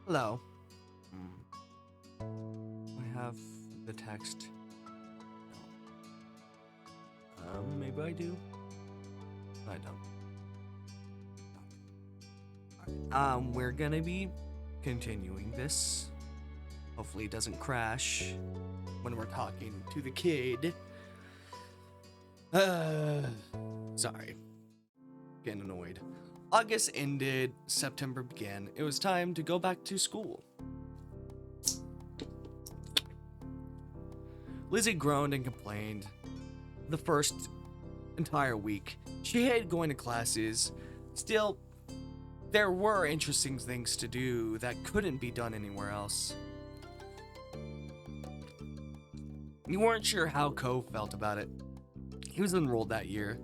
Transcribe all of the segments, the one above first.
Hello. I have the text. No. Maybe I do. I don't. We're gonna be continuing this. Hopefully it doesn't crash when we're talking to the kid. Sorry. Getting annoyed. August ended, September began. It was time to go back to school. Lizzie groaned and complained the first entire week. She hated going to classes. Still, there were interesting things to do that couldn't be done anywhere else. You weren't sure how Cove felt about it. He was enrolled that year.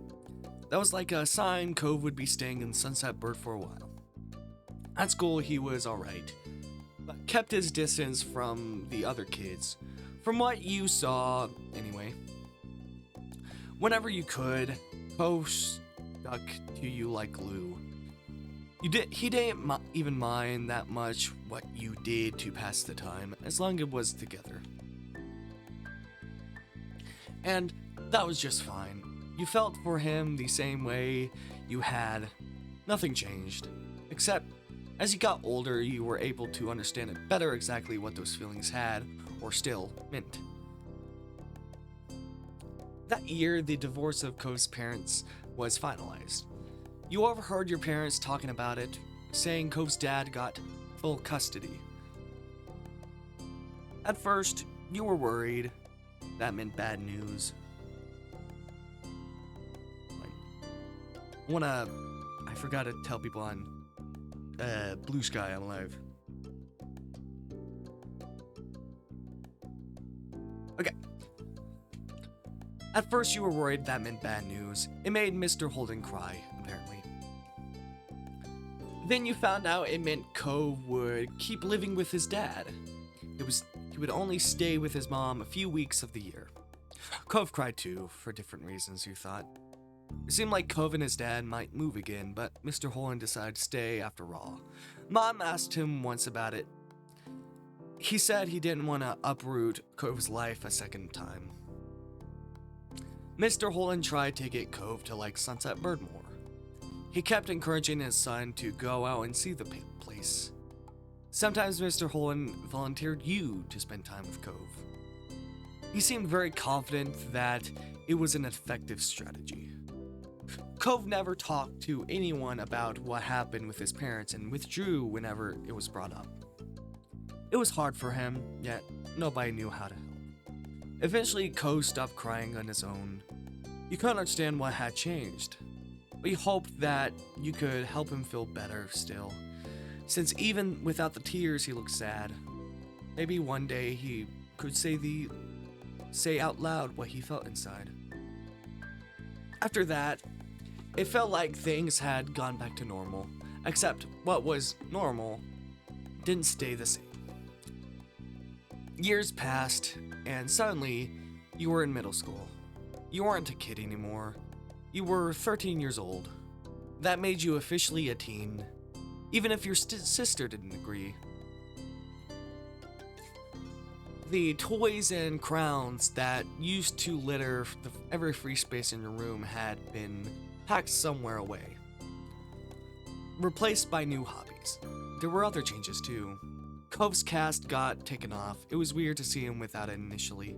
That was like a sign Cove would be staying in Sunset Bird for a while. At school, he was alright, but kept his distance from the other kids. From what you saw, anyway. Whenever you could, Cove stuck to you like glue. He didn't even mind that much what you did to pass the time, as long as it was together. And that was just fine. You felt for him the same way you had. Nothing changed. Except, as you got older, you were able to understand it better exactly what those feelings had, or still, meant. That year, the divorce of Cove's parents was finalized. You overheard your parents talking about it, saying Cove's dad got full custody. At first, you were worried. That meant bad news. I forgot to tell people on Blue Sky I'm live. Okay. At first you were worried that meant bad news. It made Mr. Holden cry, apparently. Then you found out it meant Cove would keep living with his dad. He would only stay with his mom a few weeks of the year. Cove cried too, for different reasons, you thought. It seemed like Cove and his dad might move again, but Mr. Holden decided to stay after all. Mom asked him once about it. He said he didn't want to uproot Cove's life a second time. Mr. Holden tried to get Cove to like Sunset Bird more. He kept encouraging his son to go out and see the place. Sometimes Mr. Holden volunteered you to spend time with Cove. He seemed very confident that it was an effective strategy. Cove never talked to anyone about what happened with his parents and withdrew whenever it was brought up. It was hard for him, yet nobody knew how to help. Eventually, Cove stopped crying on his own. You couldn't understand what had changed, but you hoped that you could help him feel better still, since even without the tears he looked sad. Maybe one day he could say out loud what he felt inside. After that, it felt like things had gone back to normal, except what was normal didn't stay the same. Years passed, and suddenly, you were in middle school. You weren't a kid anymore. You were 13 years old. That made you officially a teen, even if your sister didn't agree. The toys and crowns that used to litter every free space in your room had been packed somewhere away, replaced by new hobbies. There were other changes too. Cove's cast got taken off. It was weird to see him without it initially.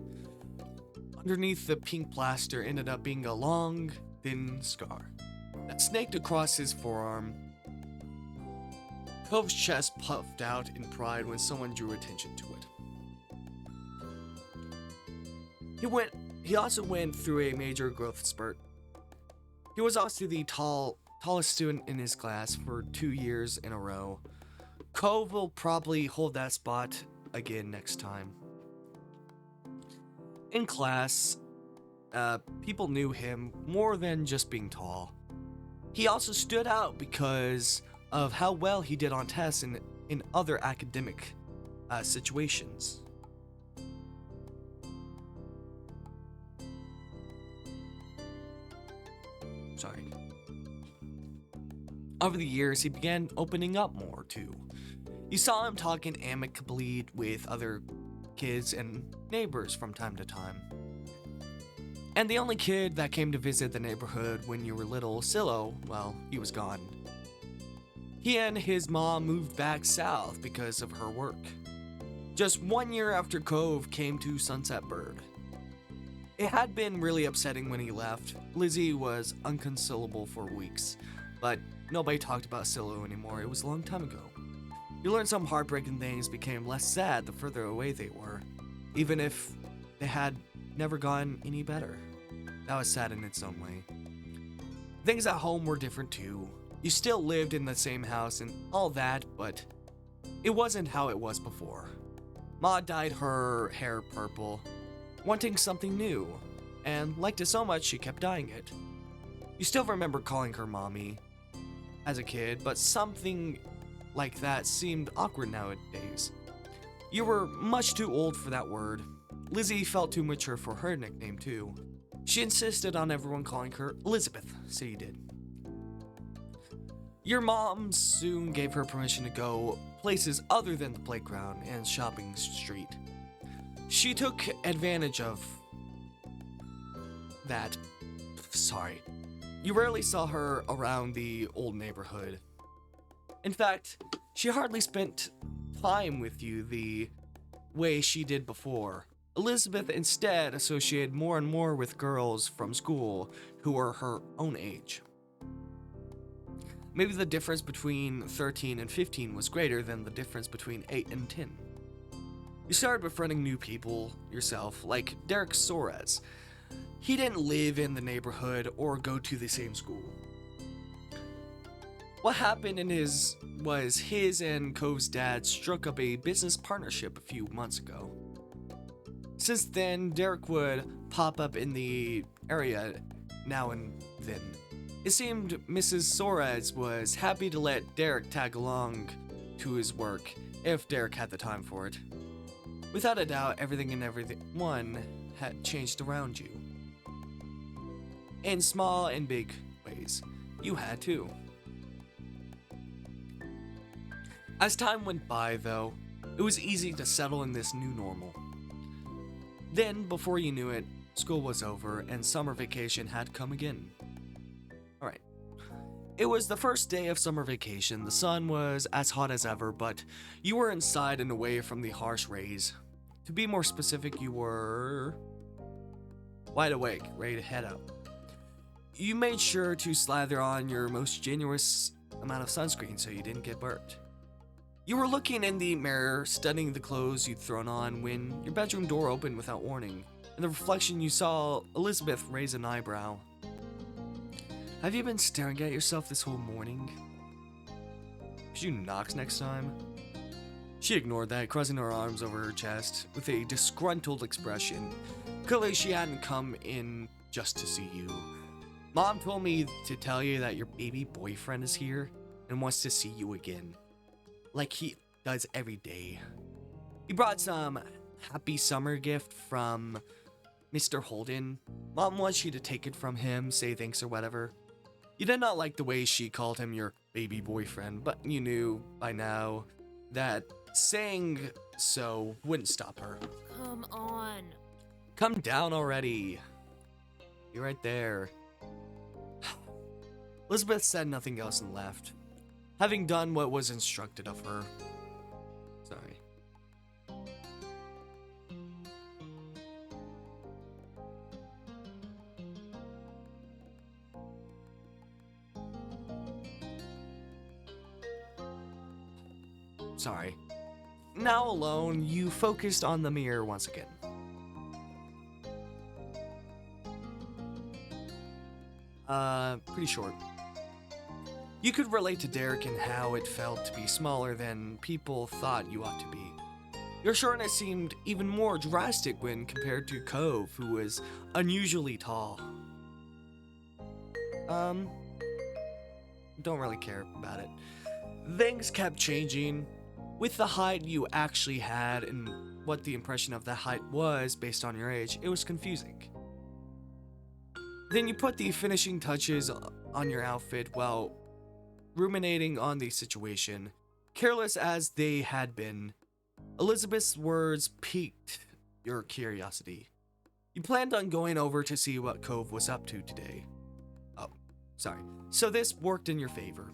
Underneath the pink plaster ended up being a long, thin scar that snaked across his forearm. Cove's chest puffed out in pride when someone drew attention to it. He also went through a major growth spurt. He was also the tallest student in his class for 2 years in a row. Cove will probably hold that spot again next time. In class, people knew him more than just being tall. He also stood out because of how well he did on tests and in other academic situations. Over the years, he began opening up more too. You saw him talking amicably with other kids and neighbors from time to time. And the only kid that came to visit the neighborhood when you were little, Silo, well, he was gone. He and his mom moved back south because of her work. Just 1 year after Cove came to Sunset Bird. It had been really upsetting when he left. Lizzie was inconsolable for weeks, but nobody talked about Silo anymore. It was a long time ago. You learned some heartbreaking things became less sad the further away they were, even if they had never gotten any better. That was sad in its own way. Things at home were different too. You still lived in the same house and all that, but it wasn't how it was before. Ma dyed her hair purple, wanting something new, and liked it so much she kept dyeing it. You still remember calling her mommy as a kid, but something like that seemed awkward nowadays. You were much too old for that word. Lizzie felt too mature for her nickname too. She insisted on everyone calling her Elizabeth, so you did. Your mom soon gave her permission to go places other than the playground and shopping street. She took advantage of that. Sorry. You rarely saw her around the old neighborhood. In fact, she hardly spent time with you the way she did before. Elizabeth instead associated more and more with girls from school who were her own age. Maybe the difference between 13 and 15 was greater than the difference between 8 and 10. You started befriending new people yourself, like Derek Soares. He didn't live in the neighborhood or go to the same school. What happened was his and Cove's dad struck up a business partnership a few months ago. Since then, Derek would pop up in the area now and then. It seemed Mrs. Soares was happy to let Derek tag along to his work if Derek had the time for it. Without a doubt, everything and everyone had changed around you. In small and big ways. You had too. As time went by, though, it was easy to settle in this new normal. Then, before you knew it, school was over and summer vacation had come again. Alright. It was the first day of summer vacation. The sun was as hot as ever, but you were inside and away from the harsh rays. To be more specific, you were wide awake, ready to head out. You made sure to slather on your most generous amount of sunscreen so you didn't get burnt. You were looking in the mirror, studying the clothes you'd thrown on, when your bedroom door opened without warning. In the reflection, you saw Elizabeth raise an eyebrow. Have you been staring at yourself this whole morning? Should you knock next time? She ignored that, crossing her arms over her chest with a disgruntled expression. Clearly, she hadn't come in just to see you. Mom told me to tell you that your baby boyfriend is here and wants to see you again. Like he does every day. He brought some happy summer gift from Mr. Holden. Mom wants you to take it from him, say thanks or whatever. You did not like the way she called him your baby boyfriend, but you knew by now that saying so wouldn't stop her. Come on. Come down already. You're right there. Elizabeth said nothing else and left, having done what was instructed of her. Sorry. Sorry. Now alone, you focused on the mirror once again. Pretty short. You could relate to Derek and how it felt to be smaller than people thought you ought to be. Your shortness seemed even more drastic when compared to Cove, who was unusually tall. Don't really care about it. Things kept changing. With the height you actually had and what the impression of that height was based on your age, it was confusing. Then you put the finishing touches on your outfit while ruminating on the situation. Careless as they had been, Elizabeth's words piqued your curiosity. You planned on going over to see what Cove was up to today. Oh, sorry. So this worked in your favor.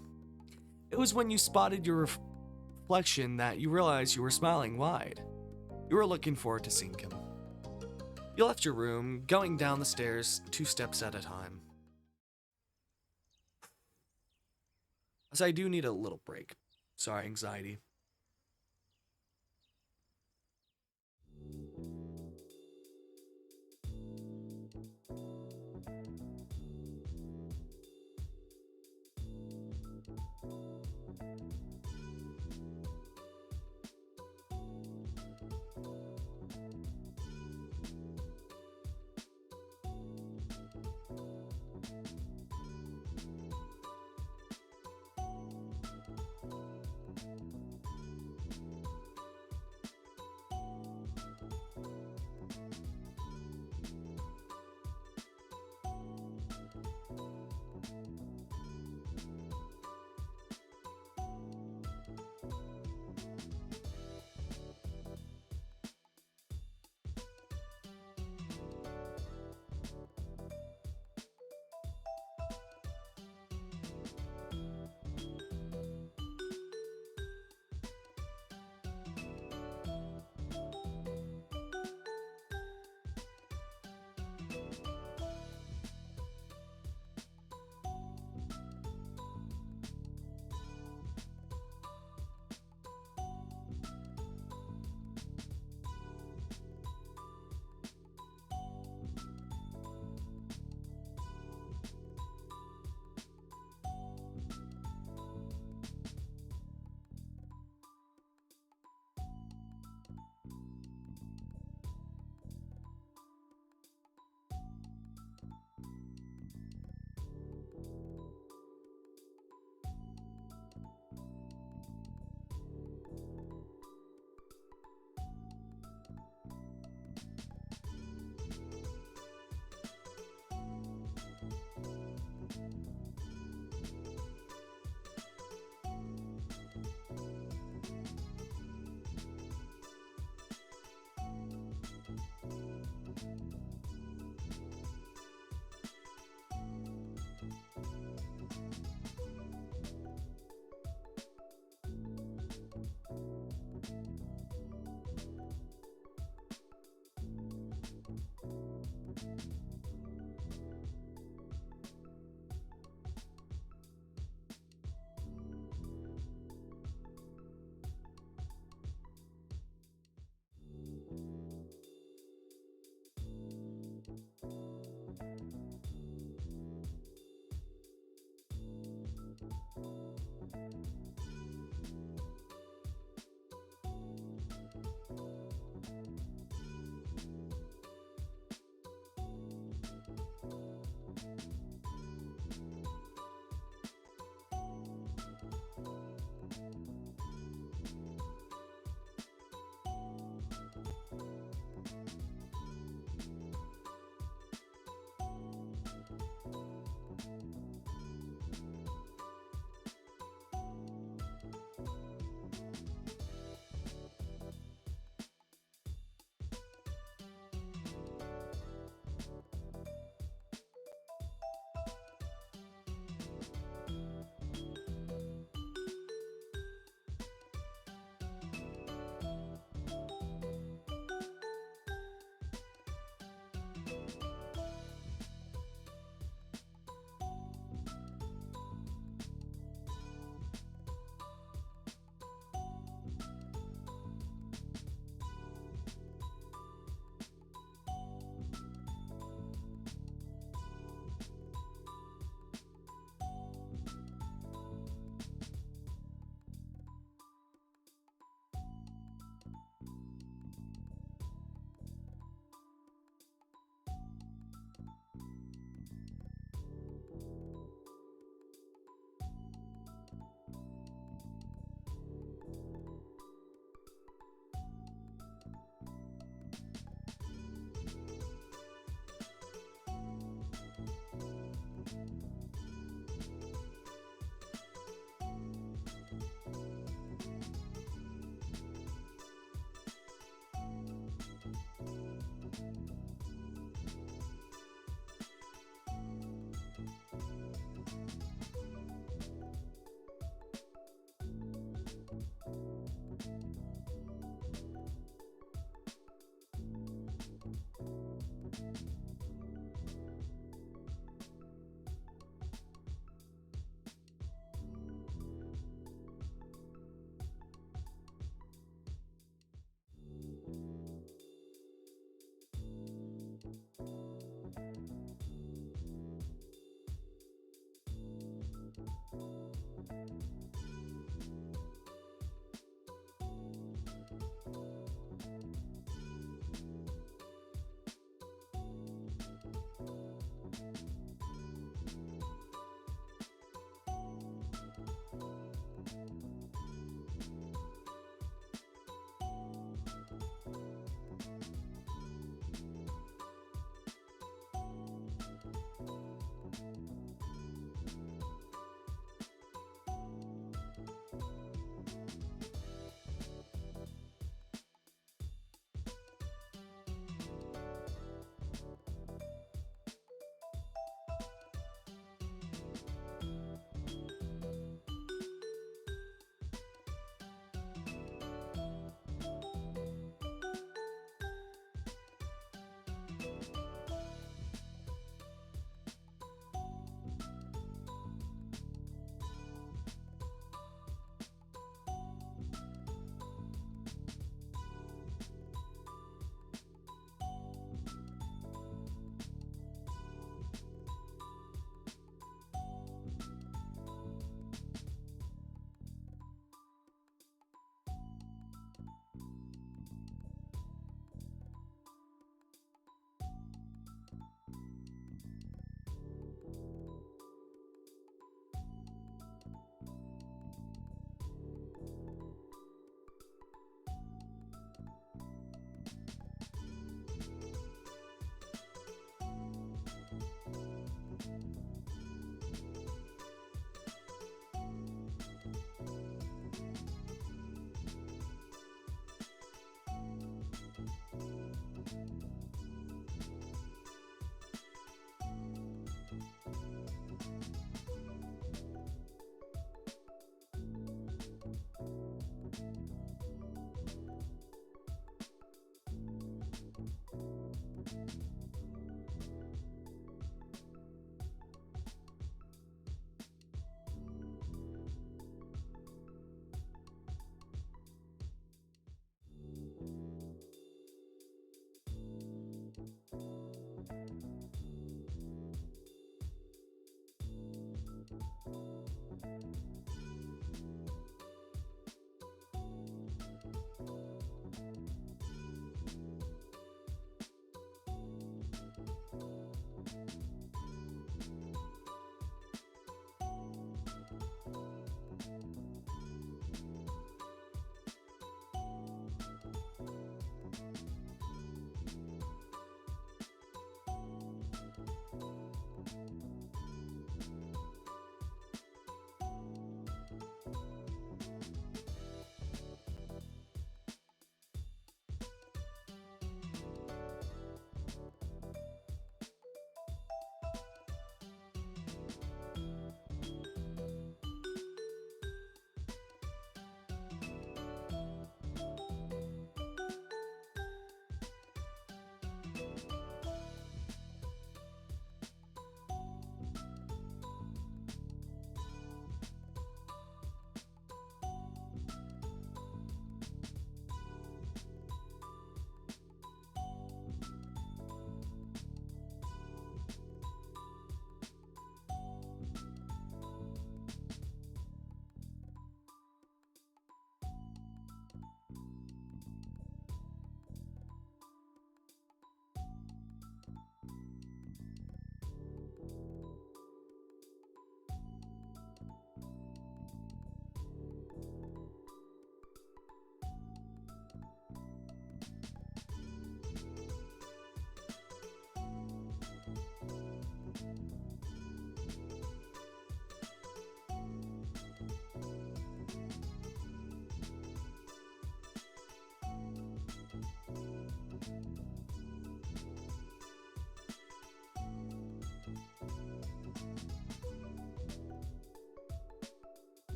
It was when you spotted your reflection that you realized you were smiling wide. You were looking forward to seeing him. You left your room, going down the stairs 2 steps at a time. As I do need a little break. Sorry, anxiety.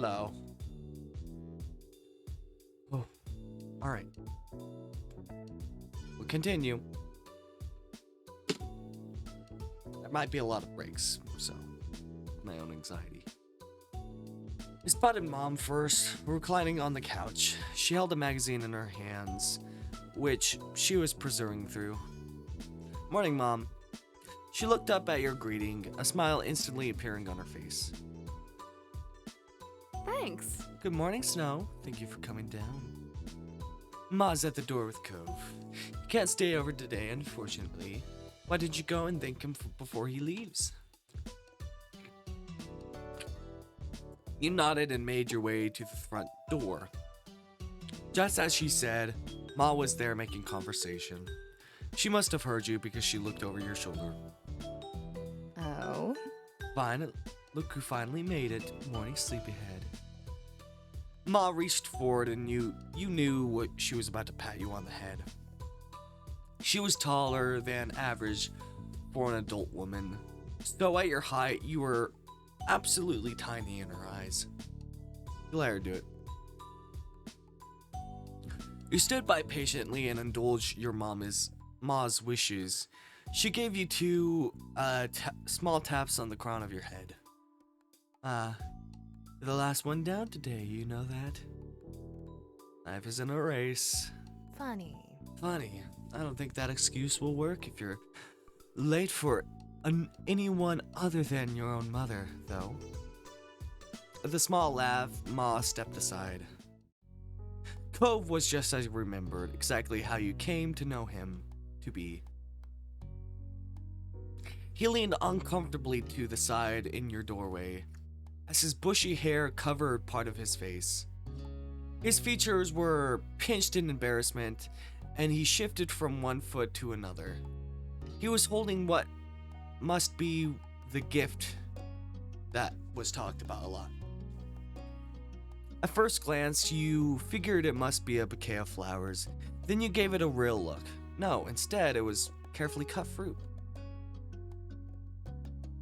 Hello. Oh, alright. We'll continue. There might be a lot of breaks, so my own anxiety. I spotted Mom first, reclining on the couch. She held a magazine in her hands, which she was preserving through. Morning, Mom. She looked up at your greeting, a smile instantly appearing on her face. Thanks. Good morning, Snow. Thank you for coming down. Ma's at the door with Cove. You can't stay over today, unfortunately. Why did you go and thank him before he leaves? You nodded and made your way to the front door. Just as she said, Ma was there making conversation. She must have heard you because she looked over your shoulder. Oh? Fine, look who finally made it. Morning sleepyhead. Ma reached forward and you knew what she was about to pat you on the head. She was taller than average for an adult woman, so at your height, you were absolutely tiny in her eyes. You let her do it. You stood by patiently and indulged your Ma's wishes. She gave you two small taps on the crown of your head. The last one down today, you know that? Life isn't a race. Funny. I don't think that excuse will work if you're late for anyone other than your own mother, though. With a small laugh, Ma stepped aside. Cove was just as you remembered, exactly how you came to know him to be. He leaned uncomfortably to the side in your doorway, as his bushy hair covered part of his face. His features were pinched in embarrassment, and he shifted from one foot to another. He was holding what must be the gift that was talked about a lot. At first glance, you figured it must be a bouquet of flowers. Then you gave it a real look. No, instead, it was carefully cut fruit.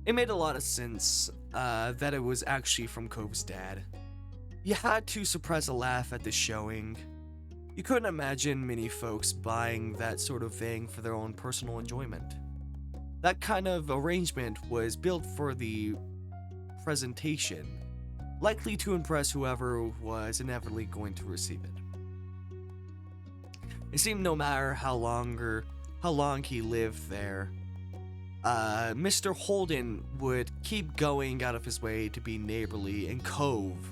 It made a lot of sense that it was actually from Cove's dad. You had to suppress a laugh at the showing. You couldn't imagine many folks buying that sort of thing for their own personal enjoyment. That kind of arrangement was built for the presentation, likely to impress whoever was inevitably going to receive it. It seemed no matter how long he lived there, Mr. Holden would keep going out of his way to be neighborly, and Cove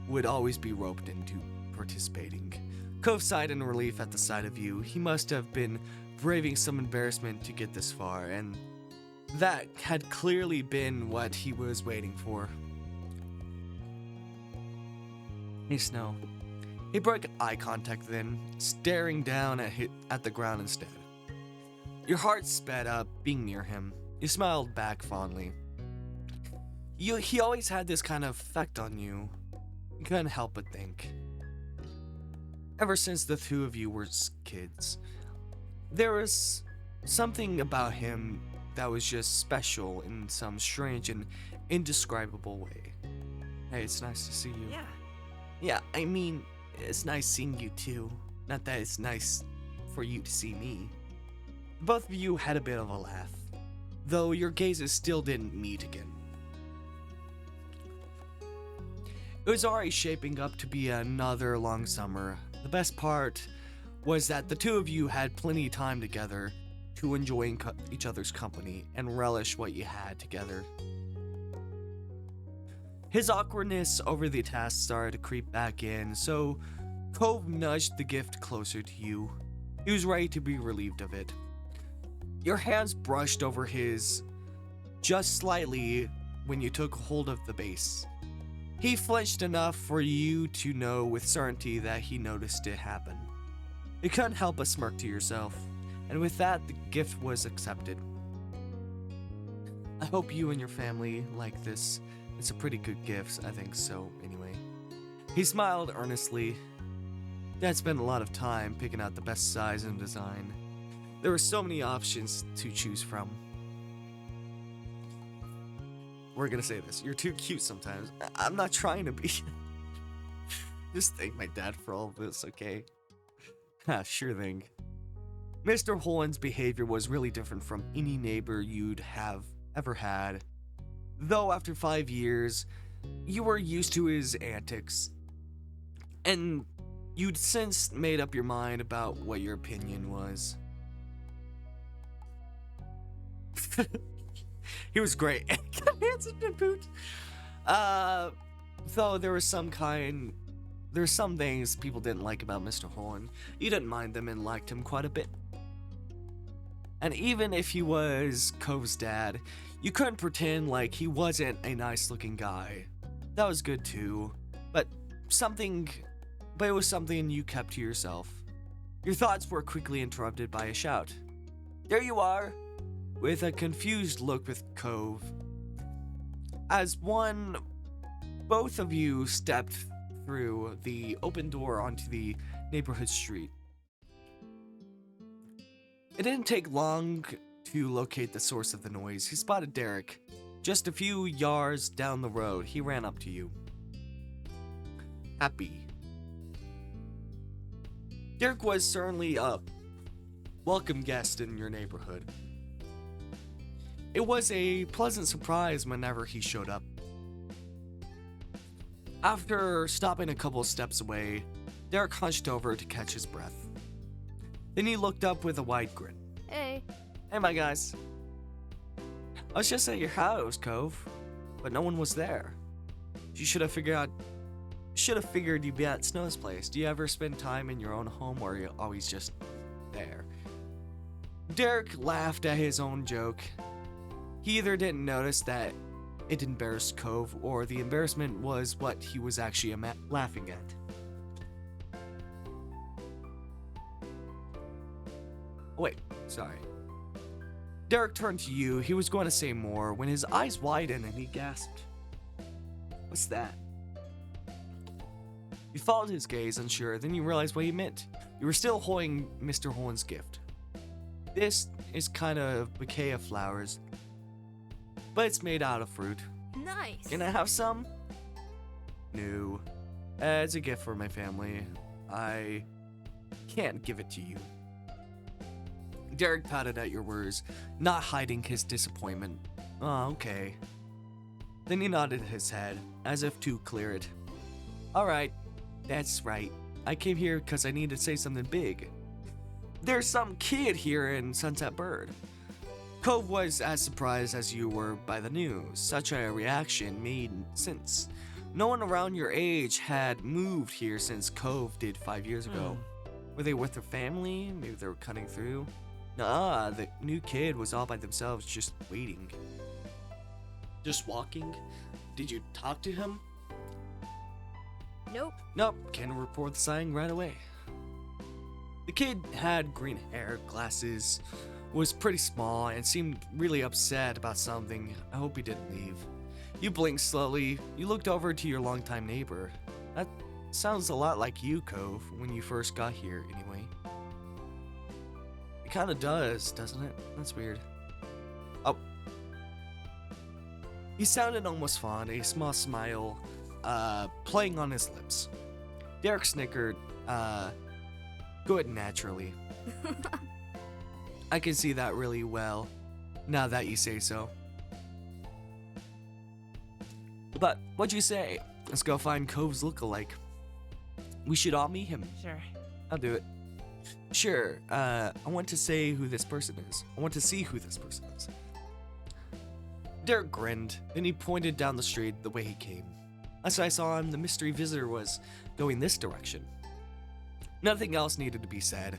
would always be roped into participating. Cove sighed in relief at the sight of you. He must have been braving some embarrassment to get this far, and that had clearly been what he was waiting for. Hey, Snow. He broke eye contact then, staring down at the ground instead. Your heart sped up, being near him. You smiled back fondly. He always had this kind of effect on you. You couldn't help but think. Ever since the two of you were kids, there was something about him that was just special in some strange and indescribable way. Hey, it's nice to see you. Yeah, I mean, it's nice seeing you too. Not that it's nice for you to see me. Both of you had a bit of a laugh, though your gazes still didn't meet again. It was already shaping up to be another long summer. The best part was that the two of you had plenty of time together to enjoy each other's company and relish what you had together. His awkwardness over the task started to creep back in, so Cove nudged the gift closer to you. He was ready to be relieved of it. Your hands brushed over his just slightly when you took hold of the base. He flinched enough for you to know with certainty that he noticed it happen. You couldn't help but smirk to yourself, and with that, the gift was accepted. I hope you and your family like this. It's a pretty good gift, I think so, anyway. He smiled earnestly. Dad spent a lot of time picking out the best size and design. There were so many options to choose from. We're gonna say this. You're too cute sometimes. I'm not trying to be. Just thank my dad for all of this, okay? Sure thing. Mr. Holden's behavior was really different from any neighbor you'd have ever had. Though after 5 years, you were used to his antics, and you'd since made up your mind about what your opinion was. He was great. Though there's some things people didn't like about Mr. Holden. You didn't mind them and liked him quite a bit. And even if he was Cove's dad, you couldn't pretend like he wasn't a nice looking guy. That was good too, but it was something you kept to yourself. Your thoughts were quickly interrupted by a shout. There you are! With a confused look with Cove. Both of you stepped through the open door onto the neighborhood street. It didn't take long to locate the source of the noise. He spotted Derek. Just a few yards down the road, he ran up to you. Happy. Derek was certainly a welcome guest in your neighborhood. It was a pleasant surprise whenever he showed up. After stopping a couple steps away, Derek hunched over to catch his breath. Then he looked up with a wide grin. Hey. Hey, my guys. I was just at your house, Cove, but no one was there. You should have figured you'd be at Snow's place. Do you ever spend time in your own home, or are you always just there? Derek laughed at his own joke. He either didn't notice that it embarrassed Cove, or the embarrassment was what he was actually laughing at. Oh, wait, sorry. Derek turned to you. He was going to say more when his eyes widened and he gasped. What's that? You followed his gaze, unsure, then you realized what he meant. You were still holding Mr. Holden's gift. This is kind of a bouquet of flowers, but it's made out of fruit. Nice. Can I have some? No. It's a gift for my family. I can't give it to you. Derek pouted at your words, not hiding his disappointment. Oh, okay. Then he nodded his head, as if to clear it. Alright, that's right. I came here because I need to say something big. There's some kid here in Sunset Bird. Cove was as surprised as you were by the news. Such a reaction made sense. No one around your age had moved here since Cove did 5 years ago. Were they with their family? Maybe they were cutting through? Nah, the new kid was all by themselves, just waiting. Just walking? Did you talk to him? Nope. Nope, can report the sighting right away. The kid had green hair, glasses, was pretty small, and seemed really upset about something. I hope he didn't leave. You blinked slowly. You looked over to your longtime neighbor. That sounds a lot like you, Cove, when you first got here, anyway. It kinda does, doesn't it? That's weird. Oh. He sounded almost fond, a small smile, playing on his lips. Derek snickered, good naturally. I can see that really well, now that you say so. But, what'd you say? Let's go find Cove's lookalike. We should all meet him. Sure. I'll do it. Sure, I want to say who this person is. I want to see who this person is. Derek grinned, then he pointed down the street the way he came. As I saw him, the mystery visitor was going this direction. Nothing else needed to be said.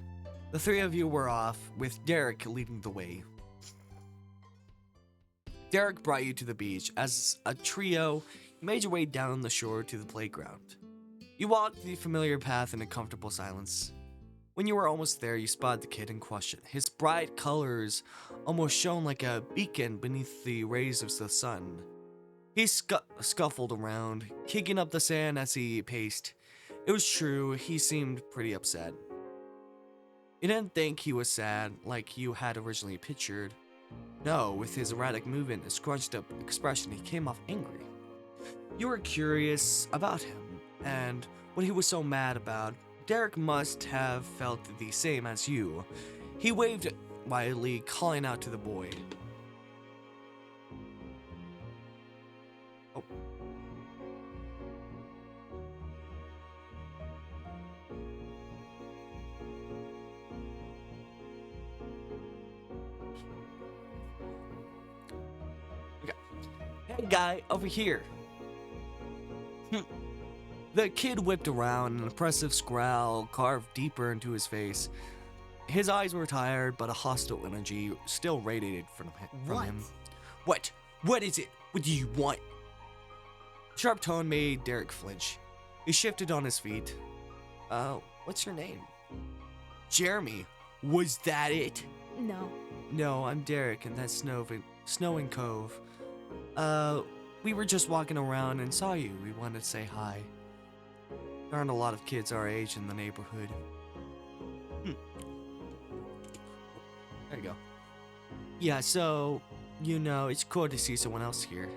The three of you were off, with Derek leading the way. Derek brought you to the beach. As a trio, you made your way down the shore to the playground. You walked the familiar path in a comfortable silence. When you were almost there, you spotted the kid in question. His bright colors almost shone like a beacon beneath the rays of the sun. He scuffled around, kicking up the sand as he paced. It was true, he seemed pretty upset. You didn't think he was sad like you had originally pictured. No, with his erratic movement and scrunched up expression, he came off angry. You were curious about him and what he was so mad about. Derek must have felt the same as you. He waved wildly, calling out to the boy. Oh. Okay. Hey guy, over here. The kid whipped around, an impressive scowl carved deeper into his face. His eyes were tired, but a hostile energy still radiated from him. What? What is it? What do you want? Sharp tone made Derek flinch. He shifted on his feet. What's your name? Jeremy. Was that it? No. No, I'm Derek, and that's Snow and Cove. We were just walking around and saw you. We wanted to say hi. There aren't a lot of kids our age in the neighborhood. There you go. Yeah, so, it's cool to see someone else here.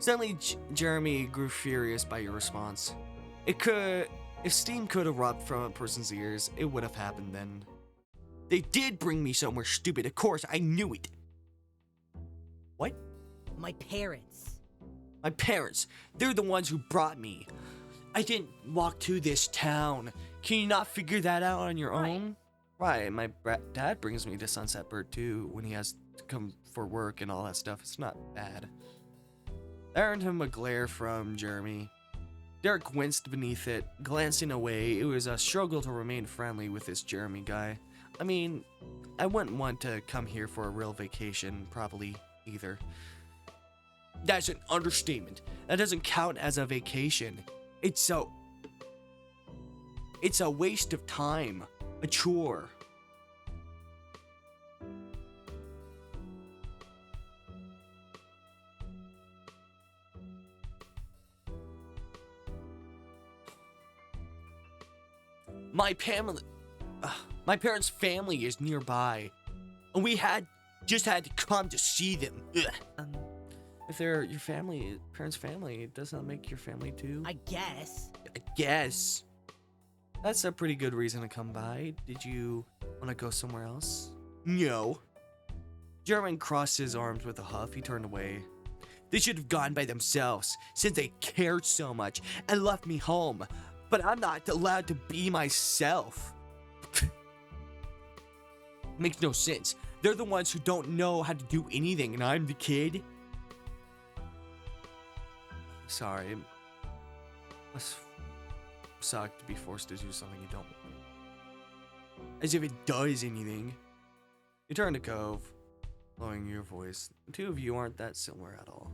Suddenly, Jeremy grew furious by your response. If steam could erupt from a person's ears, it would have happened then. They did bring me somewhere stupid, of course, I knew it. What? My parents. My parents, they're the ones who brought me. I didn't walk to this town. Can you not figure that out on your own? Right, my dad brings me to Sunset Bird too when he has to come for work and all that stuff. It's not bad. That earned him a glare from Jeremy. Derek winced beneath it, glancing away. It was a struggle to remain friendly with this Jeremy guy. I mean, I wouldn't want to come here for a real vacation, probably, either. That's an understatement. That doesn't count as a vacation. It's a waste of time. A chore. My parents' family is nearby, and we just had to come to see them. Ugh. If they're your family, parents' family, it does not make your family too. I guess. I guess. That's a pretty good reason to come by. Did you want to go somewhere else? No. Jeremy crossed his arms with a huff. He turned away. They should have gone by themselves, since they cared so much and left me home. But I'm not allowed to be myself. Makes no sense. They're the ones who don't know how to do anything, and I'm the kid. Sorry. It must suck to be forced to do something you don't want. As if it does anything. You turn to Cove, lowering your voice. The two of you aren't that similar at all.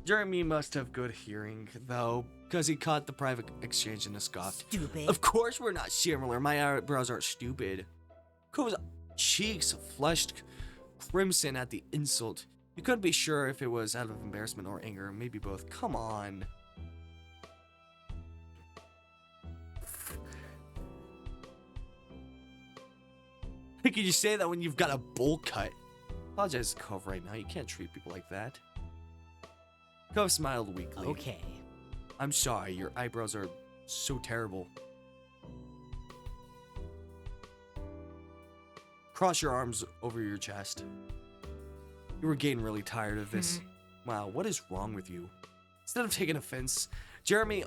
Jeremy must have good hearing, though, because he caught the private exchange and scoffed. Stupid. Of course we're not similar. My eyebrows aren't stupid. Cove's cheeks flushed crimson at the insult. You couldn't be sure if it was out of embarrassment or anger, maybe both. Come on. Could you say that when you've got a bowl cut? Apologize to Cove right now. You can't treat people like that. Cove smiled weakly. Okay. I'm sorry. Your eyebrows are so terrible. Cross your arms over your chest. You were getting really tired of this. Wow, what is wrong with you? Instead of taking offense, Jeremy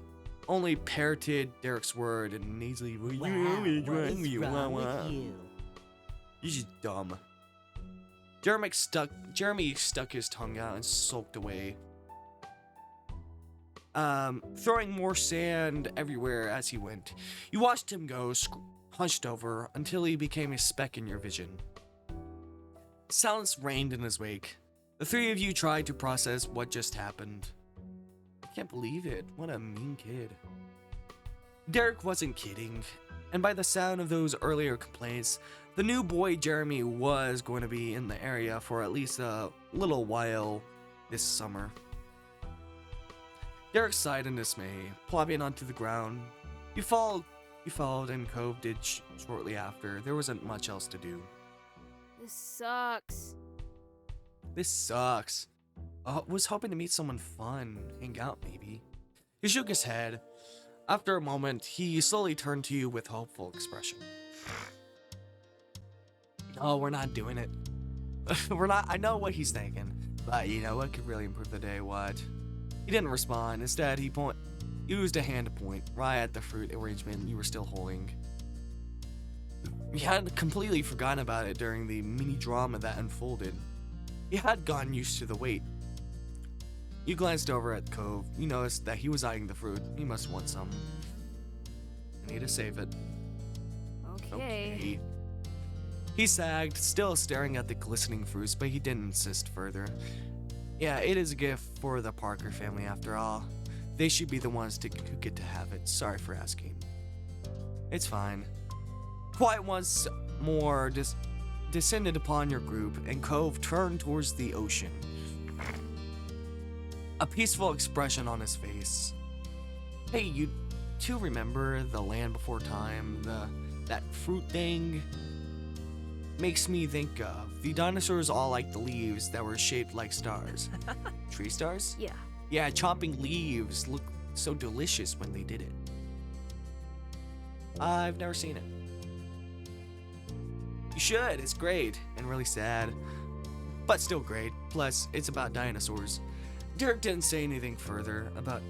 only parroted Derek's word and nasally. Wow, what is wrong with you? You're just dumb. Jeremy stuck his tongue out and sulked away. Throwing more sand everywhere as he went. You watched him go, hunched over, until he became a speck in your vision. Silence reigned in his wake. The three of you tried to process what just happened. I can't believe it. What a mean kid. Derek wasn't kidding, and by the sound of those earlier complaints, the new boy Jeremy was going to be in the area for at least a little while this summer. Derek sighed in dismay, plopping onto the ground. You followed, and Cove did shortly after. There wasn't much else to do. This sucks. This sucks. Was hoping to meet someone fun, hang out maybe. He shook his head. After a moment, he slowly turned to you with a hopeful expression. Oh, we're not doing it. We're not. I know what he's thinking, but you know what could really improve the day? What? He didn't respond. Instead, he used a hand to point right at the fruit arrangement you were still holding. You had completely forgotten about it during the mini drama that unfolded. You had gotten used to the wait. You glanced over at Cove. You noticed that he was eyeing the fruit. He must want some. I need to save it. Okay. He sagged, still staring at the glistening fruits, but he didn't insist further. Yeah, it is a gift for the Parker family after all. They should be the ones who get to have it. Sorry for asking. It's fine. Quiet once more descended upon your group, and Cove turned towards the ocean. A peaceful expression on his face. Hey, you two remember the land before time? That fruit thing? Makes me think of the dinosaurs all like the leaves that were shaped like stars. Tree stars? Yeah. Yeah, chomping leaves look so delicious when they did it. I've never seen it. You should, it's great and really sad, but still great. Plus, it's about dinosaurs. Derek didn't say anything further about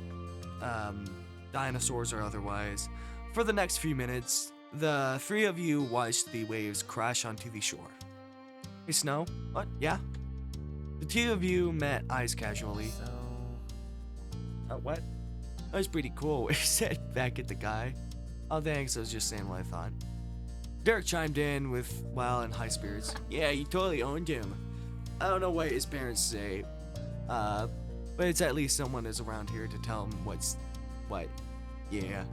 dinosaurs or otherwise. For the next few minutes, the three of you watched the waves crash onto the shore. Hey, Snow? What? Yeah? The two of you met eyes casually. What? That was pretty cool, he said back at the guy. Oh, thanks, I was just saying what I thought. Derek chimed in with wild and high spirits. Yeah, you totally owned him. I don't know what his parents say, but it's at least someone is around here to tell him what's what. Yeah.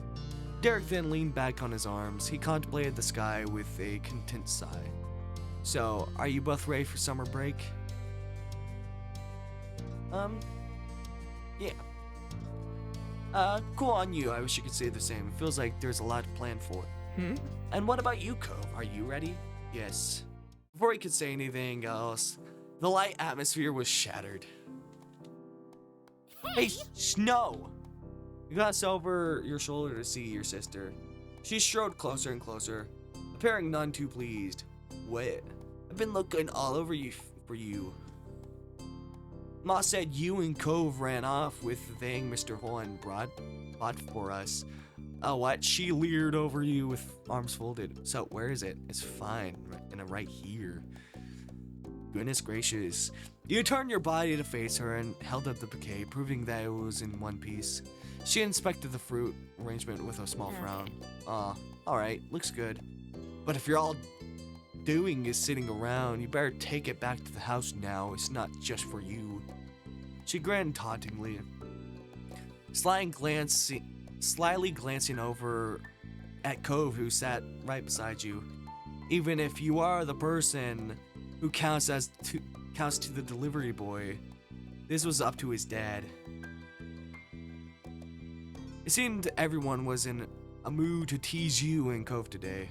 Derek then leaned back on his arms. He contemplated the sky with a content sigh. So, are you both ready for summer break? Yeah. Cool on you. I wish you could say the same. It feels like there's a lot planned for it. And what about you, Cove? Are you ready? Yes. Before he could say anything else, the light atmosphere was shattered. Hey, Snow! You glanced over your shoulder to see your sister. She strode closer and closer, appearing none too pleased. What? I've been looking all over you for you. Ma said you and Cove ran off with the thing Mr. Holden bought for us. Oh, what? She leered over you with arms folded. So, where is it? It's fine. Right here. Goodness gracious. You turned your body to face her and held up the bouquet, proving that it was in one piece. She inspected the fruit arrangement with a small frown. Alright, looks good. But if you're all doing is sitting around, you better take it back to the house now. It's not just for you. She grinned tauntingly, slyly glancing over at Cove, who sat right beside you. Even if you are the person who counts to the delivery boy, this was up to his dad. It seemed everyone was in a mood to tease you and Cove today.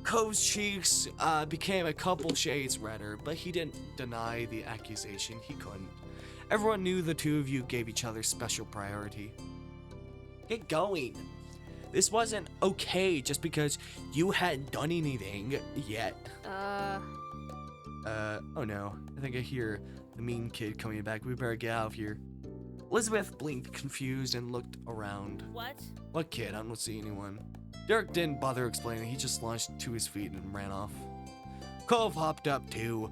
Cove's cheeks became a couple shades redder, but he didn't deny the accusation. He couldn't. Everyone knew the two of you gave each other special priority. Get going. This wasn't okay just because you hadn't done anything yet. Oh no. I think I hear the mean kid coming back. We better get out of here. Elizabeth blinked, confused, and looked around. What? What kid? I don't see anyone. Derek didn't bother explaining. He just launched to his feet and ran off. Cove hopped up too,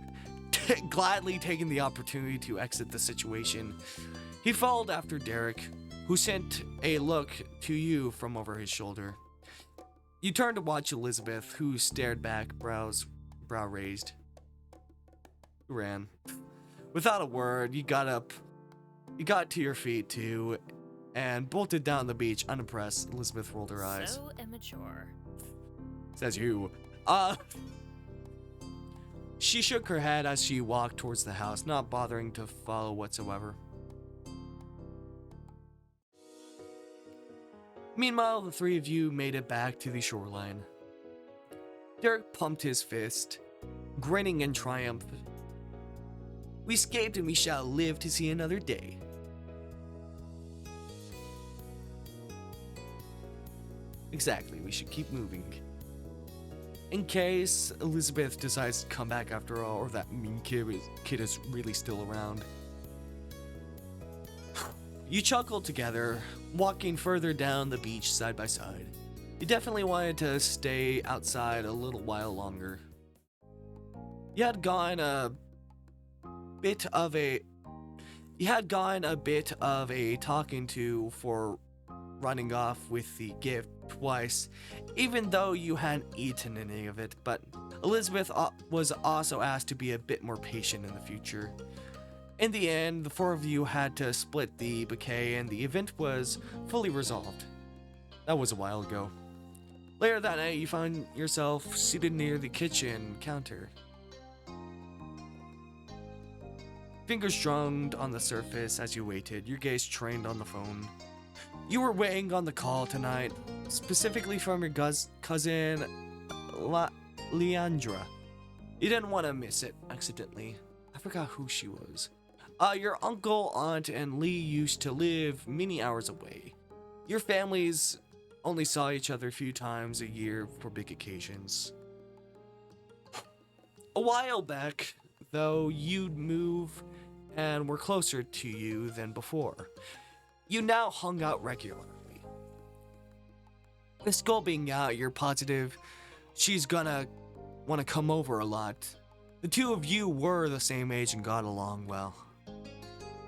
gladly taking the opportunity to exit the situation. He followed after Derek, who sent a look to you from over his shoulder. You turned to watch Elizabeth, who stared back, brow raised. You ran. Without a word, you got up. You got to your feet too, and bolted down the beach unimpressed. Elizabeth rolled her eyes. So immature. Says you. She shook her head as she walked towards the house, not bothering to follow whatsoever. Meanwhile, the three of you made it back to the shoreline. Derek pumped his fist, grinning in triumph. We escaped and we shall live to see another day. Exactly, we should keep moving. In case Elizabeth decides to come back after all, or that mean kid is really still around. You chuckle together, walking further down the beach side by side. You definitely wanted to stay outside a little while longer. You had gotten a bit of a talking to for running off with the gift twice, even though you hadn't eaten any of it, but Elizabeth was also asked to be a bit more patient in the future. In the end, the four of you had to split the bouquet and the event was fully resolved. That was a while ago. Later that night, you found yourself seated near the kitchen counter. Fingers drummed on the surface as you waited, your gaze trained on the phone. You were waiting on the call tonight, specifically from your cousin, Leandra. You didn't want to miss it, accidentally. I forgot who she was. Your uncle, aunt, and Lee used to live many hours away. Your families only saw each other a few times a year for big occasions. A while back, though, you'd move and were closer to you than before. You now hung out regularly. With school being out, you're positive she's gonna want to come over a lot. The two of you were the same age and got along well.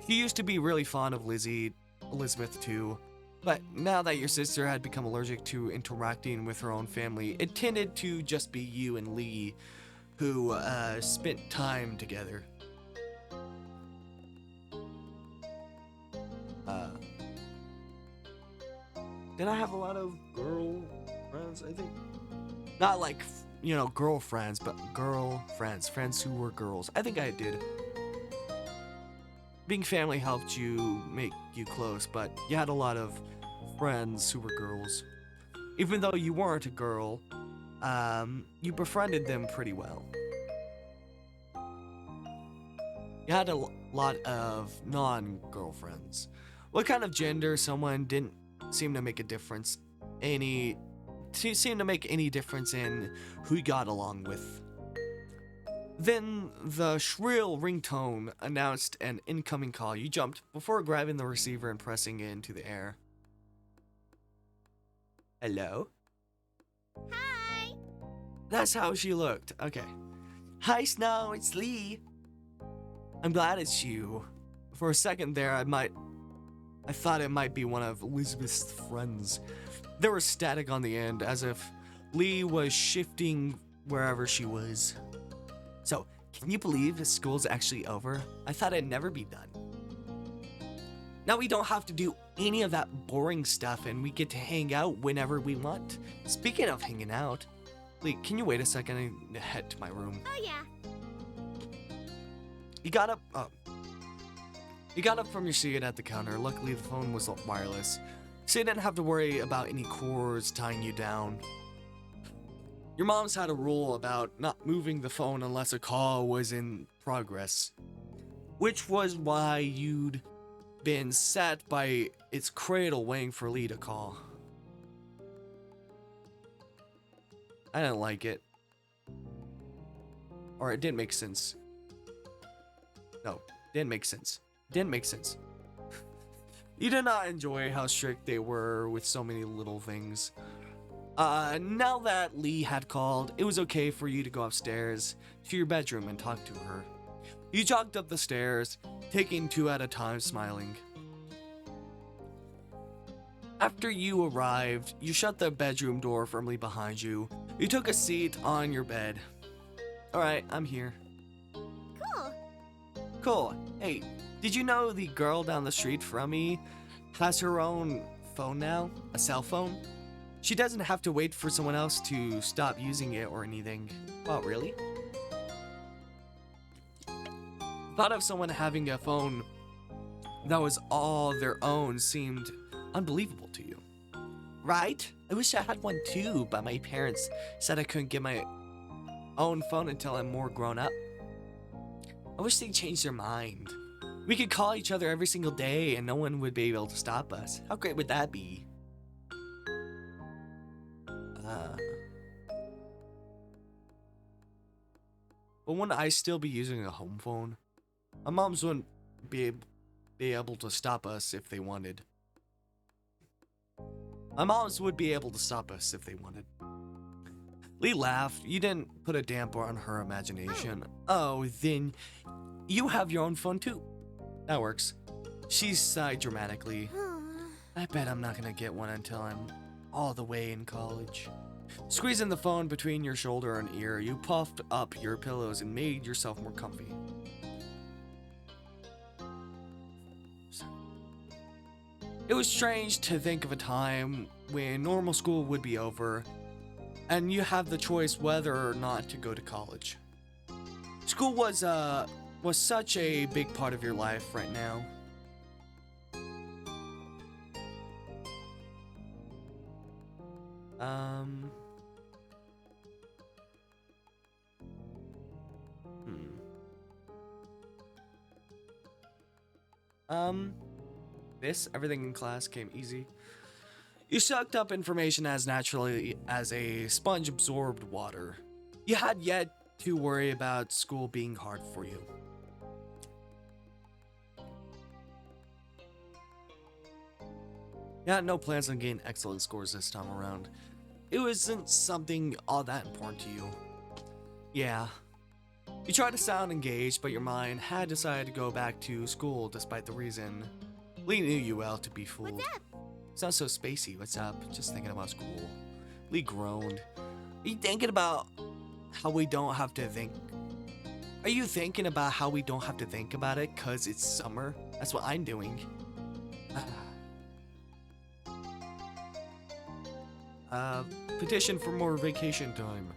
She used to be really fond of Elizabeth too, but now that your sister had become allergic to interacting with her own family, it tended to just be you and Lee who spent time together. Did I have a lot of girl friends, I think? Not like, girlfriends, but friends who were girls. I think I did. Being family helped you make you close, but you had a lot of friends who were girls. Even though you weren't a girl, you befriended them pretty well. You had a lot of non-girlfriends. What kind of gender someone didn't seem to make any difference in who you got along with. Then the shrill ringtone announced an incoming call. You jumped before grabbing the receiver and pressing it into the air. Hello? Hi! That's how she looked. Okay. Hi, Snow, it's Lee. I'm glad it's you. For a second there, I thought it might be one of Elizabeth's friends. There was static on the end, as if Lee was shifting wherever she was. So, can you believe school's actually over? I thought it'd never be done. Now we don't have to do any of that boring stuff and we get to hang out whenever we want. Speaking of hanging out, Lee, can you wait a second and head to my room? Oh yeah. You got up from your seat at the counter. Luckily, the phone was wireless, so you didn't have to worry about any cords tying you down. Your mom's had a rule about not moving the phone unless a call was in progress, which was why you'd been sat by its cradle waiting for Lee to call. I didn't like it. Or it didn't make sense. No, didn't make sense. Didn't make sense. You did not enjoy how strict they were with so many little things. Now that Lee had called, it was okay for you to go upstairs to your bedroom and talk to her. You jogged up the stairs, taking two at a time, smiling. After you arrived, you shut the bedroom door firmly behind you. You took a seat on your bed. Alright, I'm here. Cool. Cool. Hey, did you know the girl down the street from me has her own phone now? A cell phone? She doesn't have to wait for someone else to stop using it or anything. Oh, really? Thought of someone having a phone that was all their own seemed unbelievable to you. Right? I wish I had one too, but my parents said I couldn't get my own phone until I'm more grown up. I wish they'd change their mind. We could call each other every single day and no one would be able to stop us. How great would that be? But wouldn't I still be using a home phone? My moms wouldn't be able to stop us if they wanted. My moms would be able to stop us if they wanted. Lee laughed. You didn't put a damper on her imagination. Oh, then you have your own phone too. That works. She sighed dramatically. I bet I'm not gonna get one until I'm all the way in college. Squeezing the phone between your shoulder and ear, you puffed up your pillows and made yourself more comfy. It was strange to think of a time when normal school would be over, and you have the choice whether or not to go to college. School was such a big part of your life right now. Everything in class came easy. You sucked up information as naturally as a sponge absorbed water. You had yet to worry about school being hard for you. You had no plans on getting excellent scores this time around. It wasn't something all that important to you. Yeah. You tried to sound engaged, but your mind had decided to go back to school despite the reason. Lee knew you well to be fooled. What's up? Sounds so spacey. What's up? Just thinking about school. Lee groaned. Are you thinking about how we don't have to think? Are you thinking about how we don't have to think about it because it's summer? That's what I'm doing. Petition for more vacation time.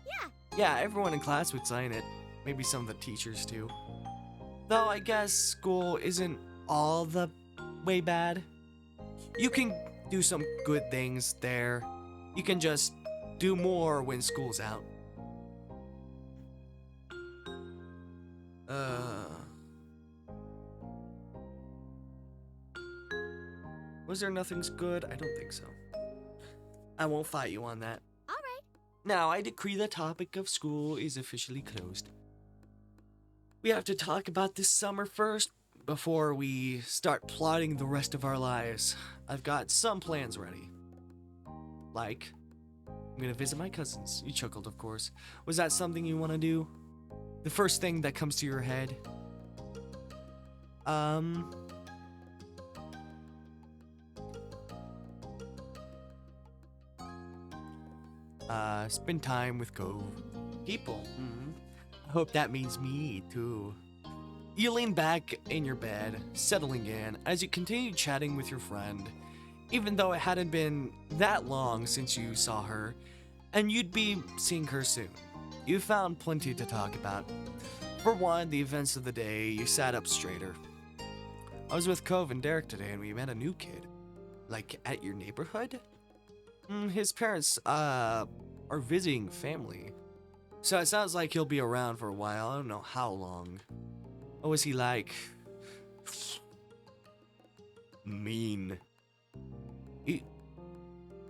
Yeah. Yeah, everyone in class would sign it. Maybe some of the teachers too. Though I guess school isn't all the way bad. You can do some good things there. You can just do more when school's out. Was there nothing's good? I don't think so. I won't fight you on that. All right. Now, I decree the topic of school is officially closed. We have to talk about this summer first before we start plotting the rest of our lives. I've got some plans ready. Like, I'm gonna visit my cousins. You chuckled, of course. Was that something you want to do? The first thing that comes to your head? Spend time with Cove. People. I hope that means me, too. You lean back in your bed, settling in, as you continue chatting with your friend, even though it hadn't been that long since you saw her, and you'd be seeing her soon. You found plenty to talk about. For one, the events of the day, you sat up straighter. I was with Cove and Derek today, and we met a new kid. Like, at your neighborhood? His parents, are visiting family. So it sounds like he'll be around for a while. I don't know how long. What was he like? Mean. He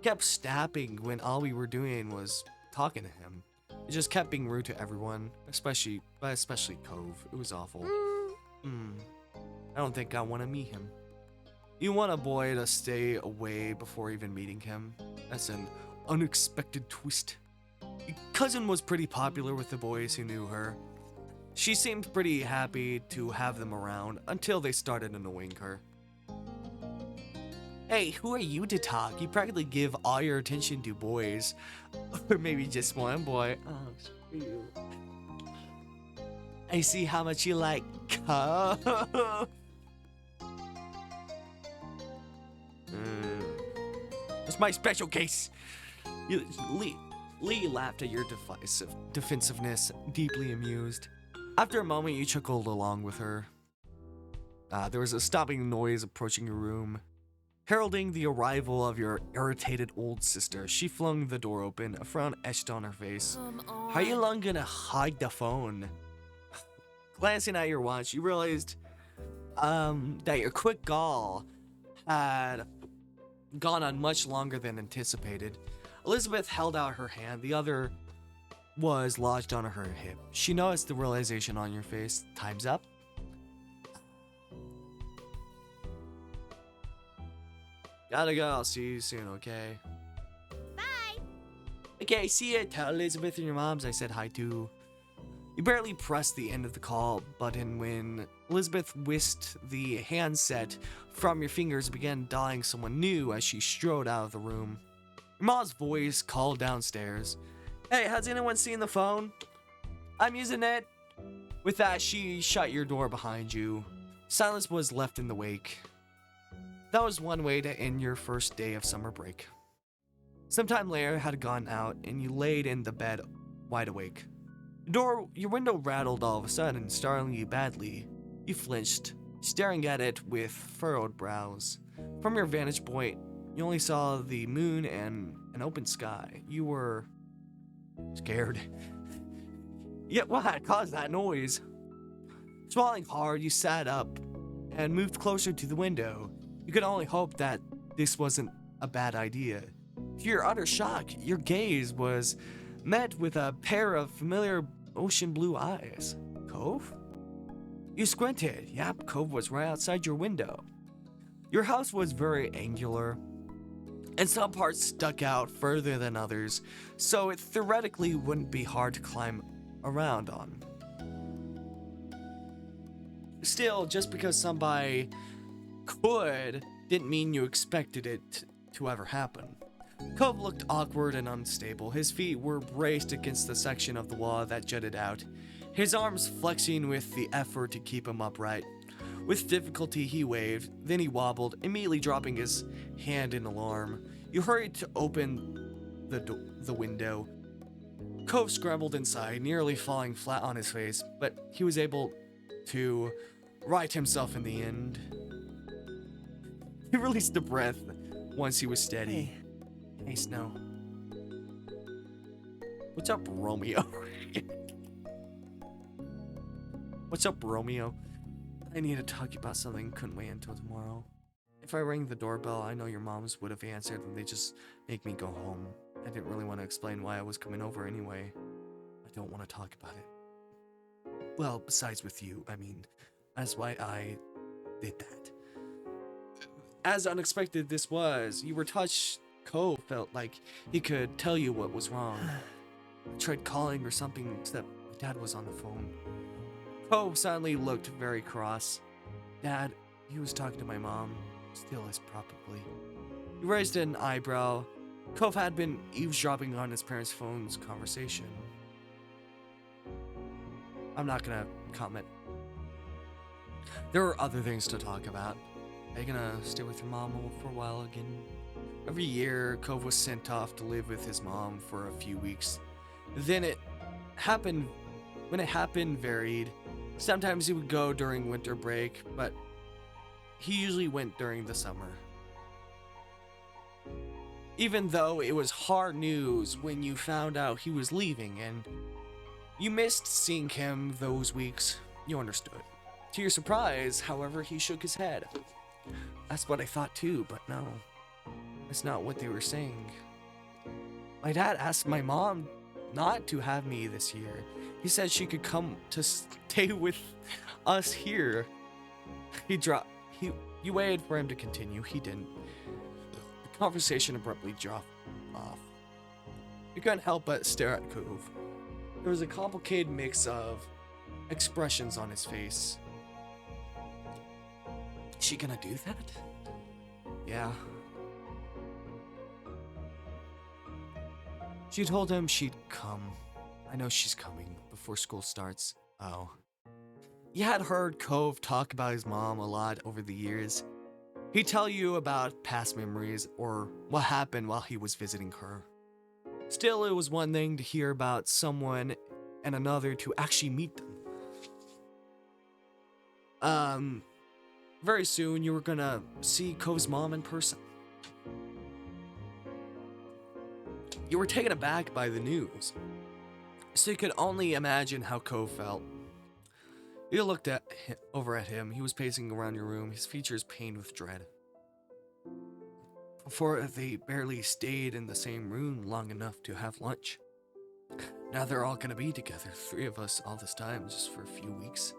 kept snapping when all we were doing was talking to him. He just kept being rude to everyone, especially Cove. It was awful. I don't think I want to meet him. You want a boy to stay away before even meeting him? That's an unexpected twist. Your cousin was pretty popular with the boys who knew her. She seemed pretty happy to have them around until they started annoying her. Hey, who are you to talk? You practically give all your attention to boys. Or maybe just one boy. Oh, screw you. I see how much you like Cove. It's my special case. Lee laughed at your defensiveness, deeply amused. After a moment, you chuckled along with her. There was a stopping noise approaching your room, heralding the arrival of your irritated old sister. She flung the door open, a frown etched on her face. How you long gonna hide the phone? Glancing at your watch, you realized that your quick call had gone on much longer than anticipated. Elizabeth held out her hand. The other was lodged on her hip. She noticed the realization on your face. Time's up. Gotta go. I'll see you soon, okay? Bye. Okay, see ya. Tell Elizabeth and your moms I said hi to. You barely pressed the end of the call button when Elizabeth whisked the handset from your fingers and began dialing someone new as she strode out of the room. Your mom's voice called downstairs. Hey, has anyone seen the phone? I'm using it. With that, she shut your door behind you. Silence was left in the wake. That was one way to end your first day of summer break. Sometime later had gone out and you laid in the bed wide awake. Your window rattled all of a sudden, startling you badly. You flinched, staring at it with furrowed brows. From your vantage point, you only saw the moon and an open sky. You were scared. Yet what had caused that noise? Swallowing hard, you sat up and moved closer to the window. You could only hope that this wasn't a bad idea. To your utter shock, your gaze was met with a pair of familiar ocean blue eyes. Cove? You squinted. Yep, Cove was right outside your window. Your house was very angular, and some parts stuck out further than others, so it theoretically wouldn't be hard to climb around on. Still, just because somebody could didn't mean you expected it to ever happen. Cove looked awkward and unstable. His feet were braced against the section of the wall that jutted out, his arms flexing with the effort to keep him upright. With difficulty, he waved, then he wobbled, immediately dropping his hand in alarm. You hurried to open the window. Cove scrambled inside, nearly falling flat on his face, but he was able to right himself in the end. He released a breath once he was steady. Hey, Snow. What's up, Romeo? What's up, Romeo? I need to talk to you about something. Couldn't wait until tomorrow. If I rang the doorbell, I know your moms would have answered and they just make me go home. I didn't really want to explain why I was coming over anyway. I don't want to talk about it. Well, besides with you, I mean, that's why I did that. As unexpected this was, you were touched. Cove felt like he could tell you what was wrong. I tried calling or something, except my dad was on the phone. Cove suddenly looked very cross. Dad, he was talking to my mom. Still is, probably. He raised an eyebrow. Cove had been eavesdropping on his parents' phone's conversation. I'm not gonna comment. There were other things to talk about. Are you gonna stay with your mom for a while again? Every year, Cove was sent off to live with his mom for a few weeks. Then when it happened varied. Sometimes he would go during winter break, but he usually went during the summer. Even though it was hard news when you found out he was leaving and you missed seeing him those weeks, you understood. To your surprise, however, he shook his head. That's what I thought too, but no. That's not what they were saying. My dad asked my mom not to have me this year. He said she could come to stay with us here. You waited for him to continue. He didn't. The conversation abruptly dropped off. You couldn't help but stare at Cove. There was a complicated mix of expressions on his face. Is she gonna do that? Yeah. She told him she'd come. I know she's coming before school starts. Oh. You had heard Cove talk about his mom a lot over the years. He'd tell you about past memories or what happened while he was visiting her. Still, it was one thing to hear about someone and another to actually meet them. Very soon you were gonna see Cove's mom in person. You were taken aback by the news, so you could only imagine how Cove felt. You looked over at him. He was pacing around your room, his features pained with dread. for they barely stayed in the same room long enough to have lunch. Now they're all gonna be together, 3 of us all this time, just for a few weeks.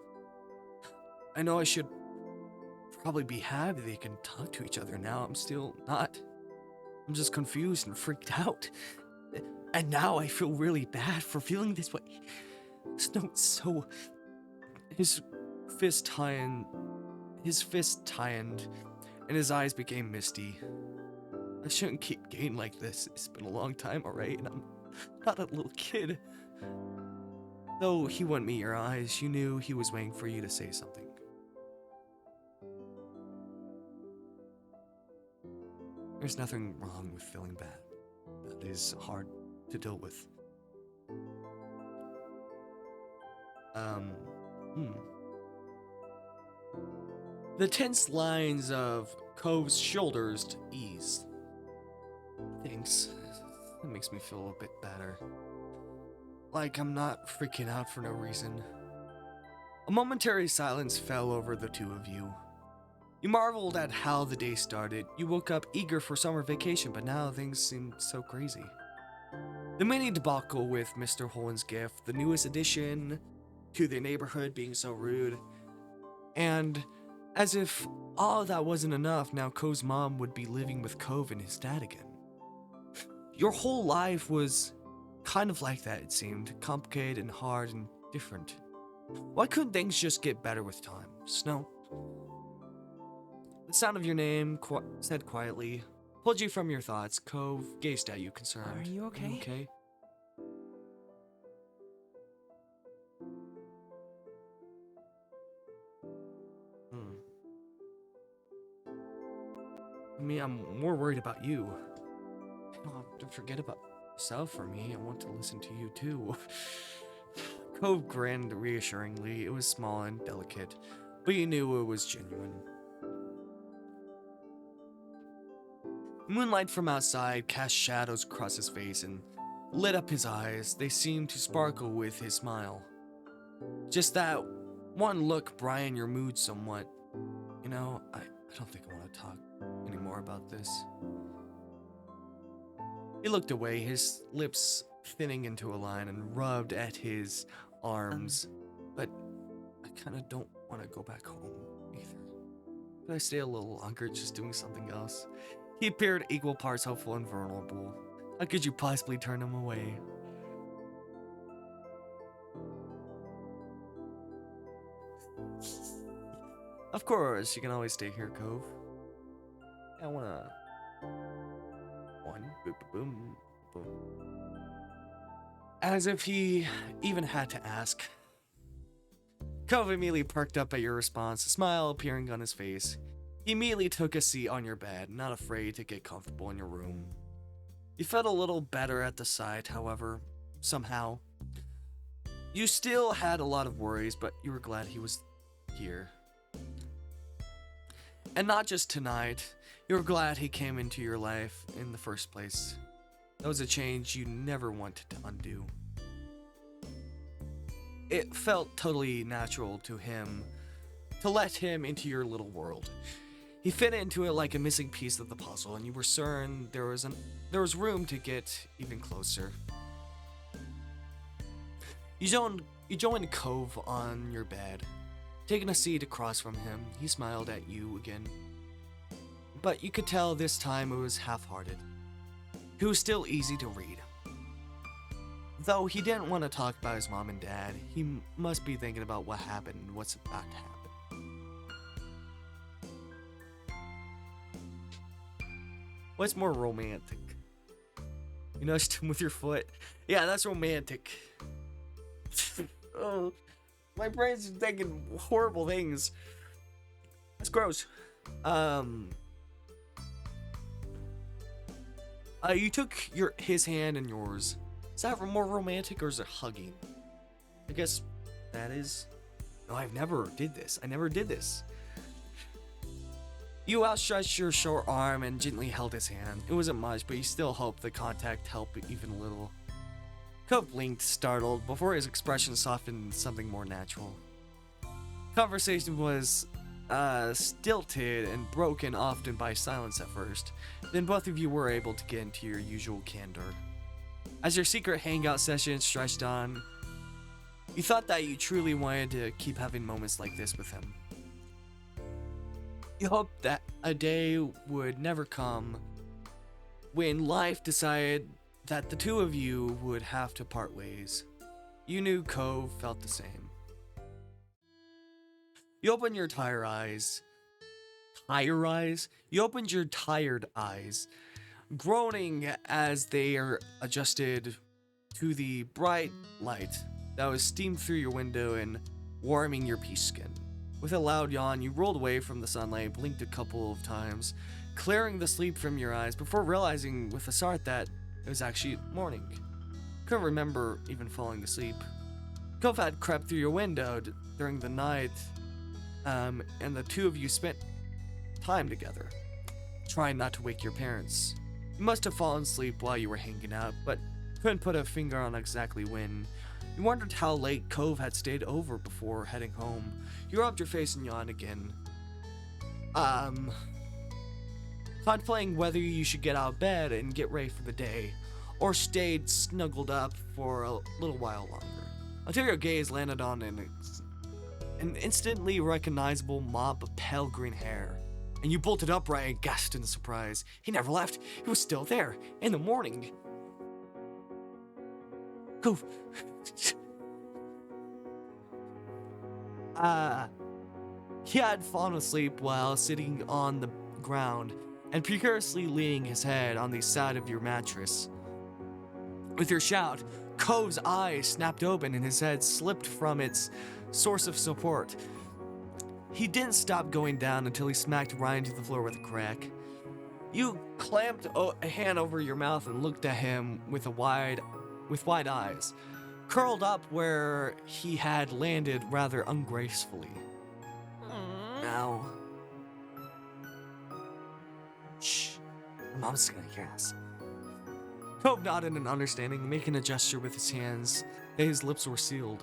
I know I should probably be happy they can talk to each other now. I'm still not. I'm just confused and freaked out. And now I feel really bad for feeling this way. Snow, so... His fist tightened, and his eyes became misty. I shouldn't keep getting like this. It's been a long time, alright, and I'm not a little kid. Though he wouldn't meet your eyes, you knew he was waiting for you to say something. There's nothing wrong with feeling bad. That is hard to deal with. The tense lines of Cove's shoulders eased. Thanks. That makes me feel a bit better. Like I'm not freaking out for no reason. A momentary silence fell over the two of you. You marveled at how the day started. You woke up eager for summer vacation, but now things seem so crazy. The mini debacle with Mr. Holden's gift, the newest addition to the neighborhood being so rude, and as if all that wasn't enough, now Cove's mom would be living with Cove and his dad again. Your whole life was kind of like that, it seemed. Complicated and hard and different. Why couldn't things just get better with time? Snow? The sound of your name, said quietly, pulled you from your thoughts. Cove gazed at you, concerned. Are you okay? Are you okay? I mean, I'm more worried about you. Don't forget about yourself for me. I want to listen to you too. Cove grinned reassuringly. It was small and delicate, but you knew it was genuine. Moonlight from outside cast shadows across his face and lit up his eyes. They seemed to sparkle with his smile. Just that one look brightened your mood somewhat. You know, I don't think I want to talk anymore about this. He looked away, his lips thinning into a line, and rubbed at his arms. But I kind of don't want to go back home either. Could I stay a little longer just doing something else? He appeared equal parts hopeful and vulnerable. How could you possibly turn him away? Of course, you can always stay here, Cove. I wanna... One, boom, boom, boom. As if he even had to ask. Cove immediately perked up at your response, a smile appearing on his face. He immediately took a seat on your bed, not afraid to get comfortable in your room. You felt a little better at the sight, however, somehow. You still had a lot of worries, but you were glad he was here. And not just tonight, you were glad he came into your life in the first place. That was a change you never wanted to undo. It felt totally natural to him to let him into your little world. He fit into it like a missing piece of the puzzle, and you were certain there was room to get even closer. You joined Cove on your bed. Taking a seat across from him, he smiled at you again. But you could tell this time it was half-hearted. He was still easy to read. Though he didn't want to talk about his mom and dad, he must be thinking about what happened and what's about to happen. What's more romantic? You nudged him with your foot. Yeah, that's romantic. Oh, my brain's thinking horrible things. That's gross. You took his hand in yours. Is that more romantic or is it hugging? I guess that is. No, I never did this. You outstretched your short arm and gently held his hand. It wasn't much, but you still hoped the contact helped even a little. Cove blinked, startled, before his expression softened into something more natural. Conversation was stilted and broken often by silence at first. Then both of you were able to get into your usual candor. As your secret hangout session stretched on, you thought that you truly wanted to keep having moments like this with him. You hoped that a day would never come when life decided that the two of you would have to part ways. You knew Cove felt the same. You opened your tired eyes. You opened your tired eyes, groaning as they are adjusted to the bright light that was steamed through your window and warming your peach skin. With a loud yawn, you rolled away from the sunlight, blinked a couple of times, clearing the sleep from your eyes before realizing with a start that it was actually morning. Couldn't remember even falling asleep. Cove had crept through your window during the night, and the two of you spent time together, trying not to wake your parents. You must have fallen asleep while you were hanging out, but couldn't put a finger on exactly when. You wondered how late Cove had stayed over before heading home. You rubbed your face and yawned again. Contemplating whether you should get out of bed and get ready for the day, or stayed snuggled up for a little while longer, until your gaze landed on an instantly recognizable mop of pale green hair, and you bolted upright and gasped in surprise. He never left. He was still there in the morning. Cove. He had fallen asleep while sitting on the ground and precariously leaning his head on the side of your mattress. With your shout, Cove's eyes snapped open and his head slipped from its source of support. He didn't stop going down until he smacked right into the floor with a crack. You clamped a hand over your mouth and looked at him with wide eyes, curled up where he had landed rather ungracefully. Now, shh, Mom's gonna hear us. Cove nodded in understanding, making a gesture with his hands that his lips were sealed.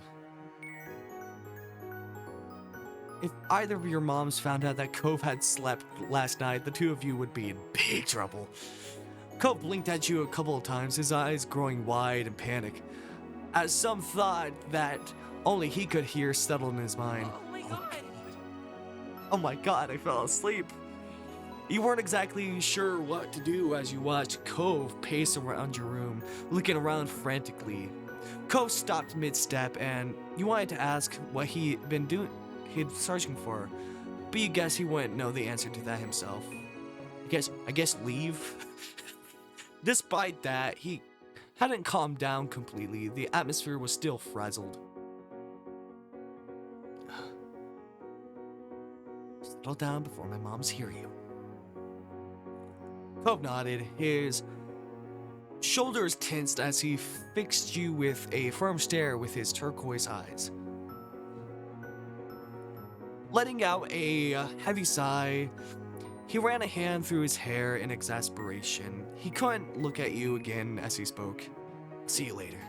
If either of your moms found out that Cove had slept last night, the two of you would be in big trouble. Cove blinked at you a couple of times, his eyes growing wide in panic, as some thought that only he could hear settled in his mind. Oh my god! Oh my god, I fell asleep. You weren't exactly sure what to do as you watched Cove pace around your room, looking around frantically. Cove stopped mid-step, and you wanted to ask what he'd been searching for, but you guess he wouldn't know the answer to that himself. I guess leave? Despite that, he hadn't calmed down completely. The atmosphere was still frazzled. Settle down before my moms hear you. Cove nodded, his shoulders tensed as he fixed you with a firm stare with his turquoise eyes. Letting out a heavy sigh, he ran a hand through his hair in exasperation. He couldn't look at you again as he spoke. See you later.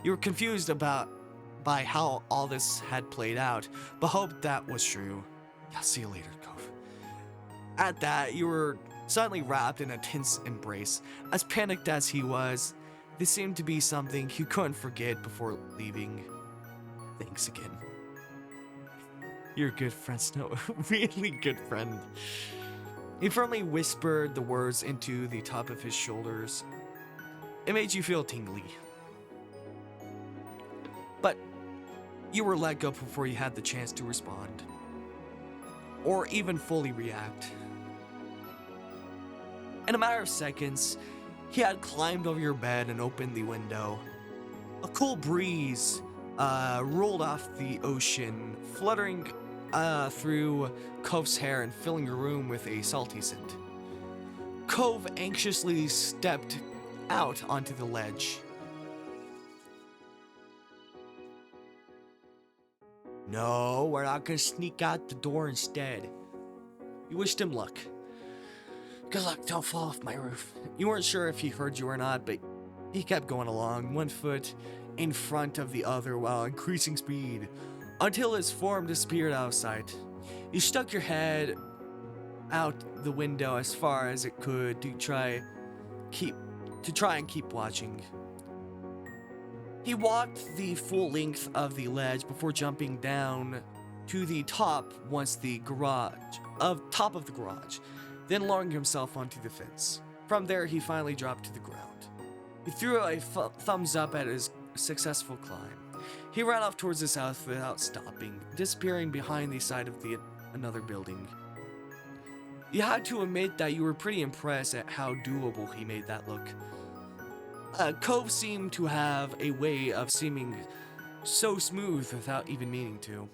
You were confused by how all this had played out, but hoped that was true. I'll see you later, Cove. At that, you were suddenly wrapped in a tense embrace. As panicked as he was, this seemed to be something he couldn't forget before leaving. Thanks again. You're a good friend, Snow. Really good friend. He firmly whispered the words into the top of his shoulders. It made you feel tingly. But you were let go before you had the chance to respond, or even fully react. In a matter of seconds, he had climbed over your bed and opened the window. A cool breeze rolled off the ocean, fluttering through Cove's hair and filling your room with a salty scent. Cove anxiously stepped out onto the ledge. No, we're not gonna sneak out the door instead. You wished him luck. Good luck, don't fall off my roof. You weren't sure if he heard you or not, but he kept going along, one foot in front of the other while increasing speed, until his form disappeared out of sight. You stuck your head out the window as far as it could to try and keep watching. He walked the full length of the ledge before jumping down to the top of the garage, then lowering himself onto the fence. From there, he finally dropped to the ground. He threw a thumbs up at his successful climb. He ran off towards the south without stopping, disappearing behind the side of another building. You had to admit that you were pretty impressed at how doable he made that look. Cove seemed to have a way of seeming so smooth without even meaning to.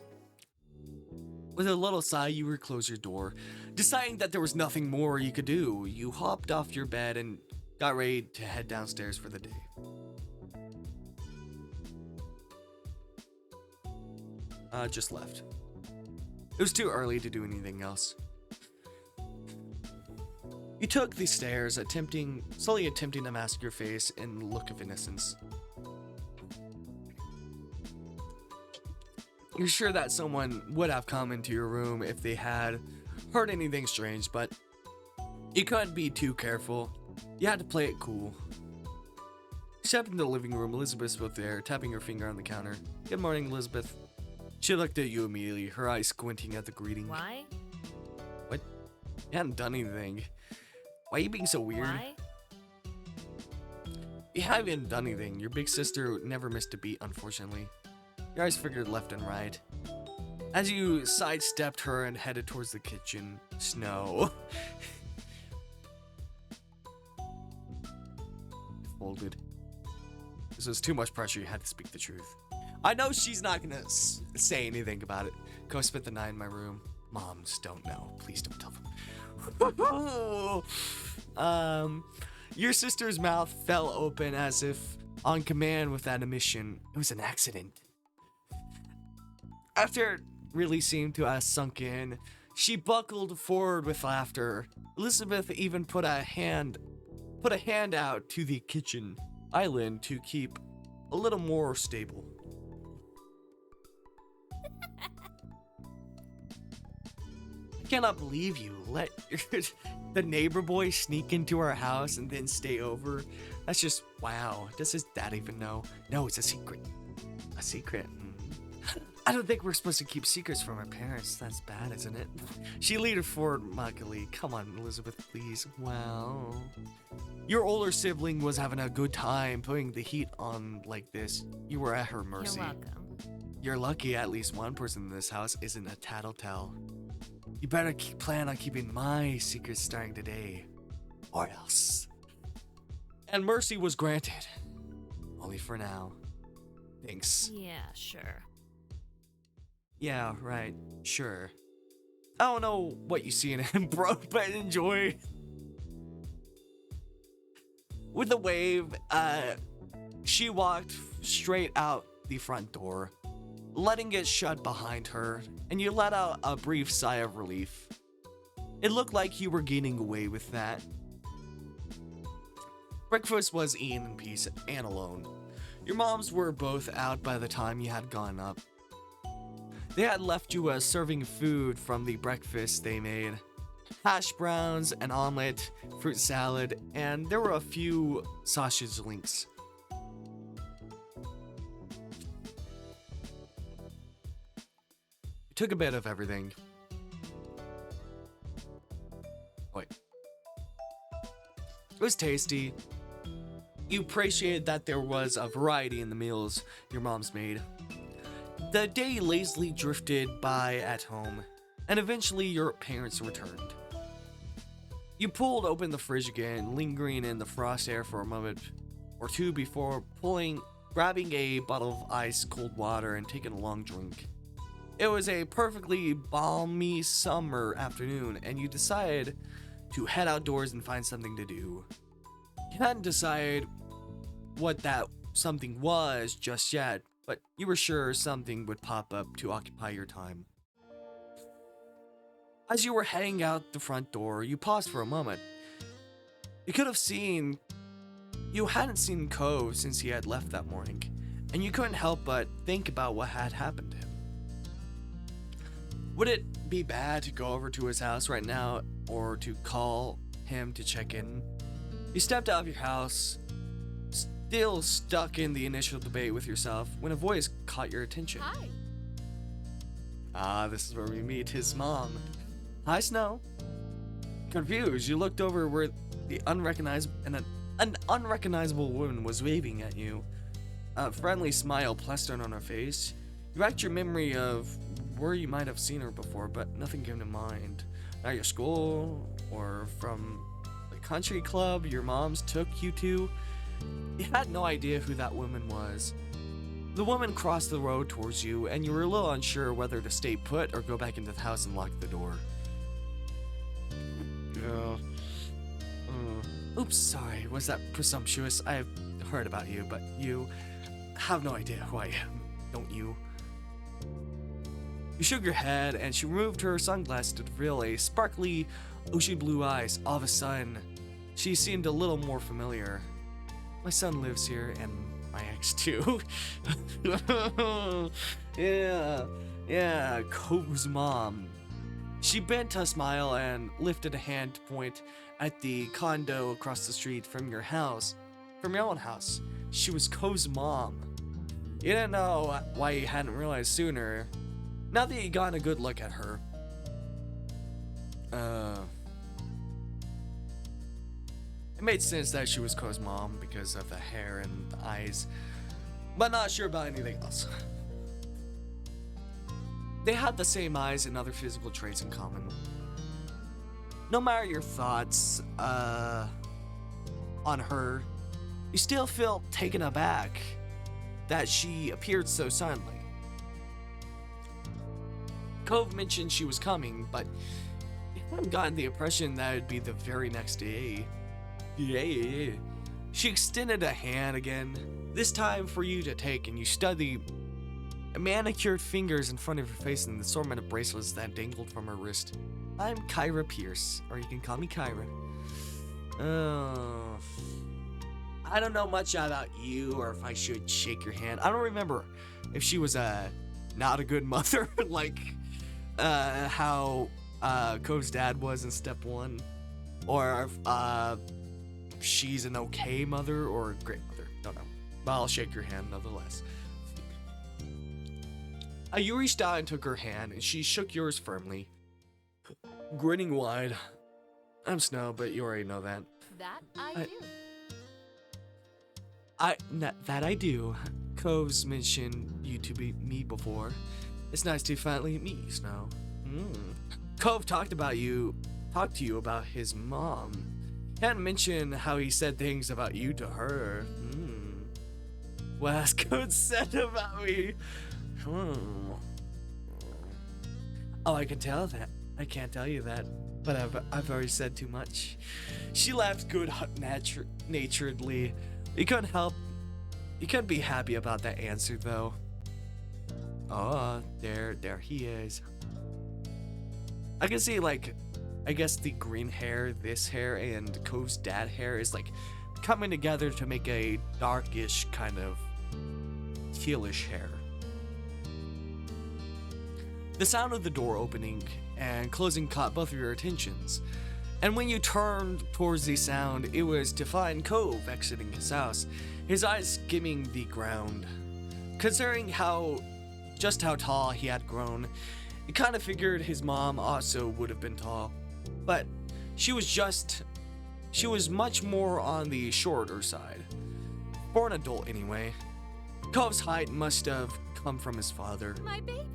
With a little sigh, you reclosed your door, deciding that there was nothing more you could do. You hopped off your bed and got ready to head downstairs for the day. Just left. It was too early to do anything else. You took the stairs, slowly attempting to mask your face in the look of innocence. You're sure that someone would have come into your room if they had heard anything strange, but you couldn't be too careful. You had to play it cool. You stepped into the living room. Elizabeth was there, tapping her finger on the counter. Good morning, Elizabeth. She looked at you immediately, her eyes squinting at the greeting. Why? What? You hadn't done anything. Why are you being so weird? Why? You haven't done anything. Your big sister never missed a beat, unfortunately. Your eyes flickered left and right. As you sidestepped her and headed towards the kitchen, Snow folded. This was too much pressure. You had to speak the truth. I know she's not gonna say anything about it. Go spend the night in my room. Moms don't know. Please don't tell them. Your sister's mouth fell open as if on command with that admission. It was an accident. After it really seemed to have sunk in, she buckled forward with laughter. Elizabeth even put a hand out to the kitchen island to keep a little more stable. I cannot believe you let the neighbor boy sneak into our house and then stay over. That's just, wow. Does his dad even know? No, it's a secret. A secret. I don't think we're supposed to keep secrets from our parents. That's bad, isn't it? She leaned forward mockingly. Come on, Elizabeth, please. Well, your older sibling was having a good time putting the heat on like this. You were at her mercy. You're welcome. You're lucky at least one person in this house isn't a tattletale. You better plan on keeping my secrets starting today, or else. And mercy was granted. Only for now. Thanks. Yeah, sure. Yeah, right. Sure. I don't know what you see in him, bro, but enjoy. With a wave, she walked straight out the front door, letting it shut behind her, and you let out a brief sigh of relief. It looked like you were getting away with that. Breakfast was eaten in peace and alone. Your moms were both out by the time you had gone up. They had left you a serving food from the breakfast they made. Hash browns, an omelet, fruit salad, and there were a few sausage links. You took a bit of everything. Wait. It was tasty. You appreciated that there was a variety in the meals your moms made. The day lazily drifted by at home, and eventually your parents returned. You pulled open the fridge again, lingering in the frost air for a moment or two before grabbing a bottle of ice cold water and taking a long drink. It was a perfectly balmy summer afternoon, and you decided to head outdoors and find something to do. You hadn't decided what that something was just yet, but you were sure something would pop up to occupy your time. As you were heading out the front door, you paused for a moment. You hadn't seen Cove since he had left that morning, and you couldn't help but think about what had happened to him. Would it be bad to go over to his house right now or to call him to check in? You stepped out of your house, still stuck in the initial debate with yourself, when a voice caught your attention. Hi. Ah, this is where we meet his mom. Hi, Snow. Confused, you looked over where an unrecognizable woman was waving at you. A friendly smile plastered on her face. You racked your memory of where you might have seen her before, but nothing came to mind. Not your school, or from the country club your moms took you to. You had no idea who that woman was. The woman crossed the road towards you, and you were a little unsure whether to stay put or go back into the house and lock the door. Yeah. Oops, sorry. Was that presumptuous? I've heard about you, but you have no idea who I am, don't you? You shook your head, and she removed her sunglasses to reveal a sparkly, ocean blue eyes. All of a sudden, she seemed a little more familiar. My son lives here, and my ex too. Yeah, Cove's mom. She bent a smile and lifted a hand to point at the condo across the street from your house, from your own house. She was Cove's mom. You didn't know why you hadn't realized sooner. Now that you got a good look at her, it made sense that she was Cove's mom because of the hair and the eyes, but not sure about anything else. They had the same eyes and other physical traits in common. No matter your thoughts on her, you still felt taken aback that she appeared so suddenly. Cove mentioned she was coming, but you hadn't gotten the impression that it'd be the very next day. Yeah. She extended a hand again, this time for you to take, and you studied manicured fingers in front of her face and the assortment of bracelets that dangled from her wrist. I'm Kyra Pierce, or you can call me Kyra. Oh. I don't know much about you, or if I should shake your hand. I don't remember if she was not a good mother, like how Cove's dad was in step 1, or if she's an okay mother or a great mother. Don't know. But I'll shake your hand nonetheless. You reached out and took her hand, and she shook yours firmly, grinning wide. I'm Snow, but you already know that. That I do. That I do. Cove's mentioned you to be me before. It's nice to finally meet you, Snow. Cove talked to you about his mom. He hadn't mentioned how he said things about you to her. What has Cove said about me? Oh, I can tell that. I can't tell you that, but I've already said too much. She laughed good-naturedly. You couldn't be happy about that answer, though. Oh, there he is. I can see, like, I guess the green hair, this hair, and Cove's dad hair is, like, coming together to make a darkish kind of tealish hair. The sound of the door opening and closing caught both of your attentions, and when you turned towards the sound, it was to find Cove exiting his house, his eyes skimming the ground. Considering just how tall he had grown, you kind of figured his mom also would have been tall, but she was much more on the shorter side, for an adult anyway. Cove's height must have come from his father. My baby.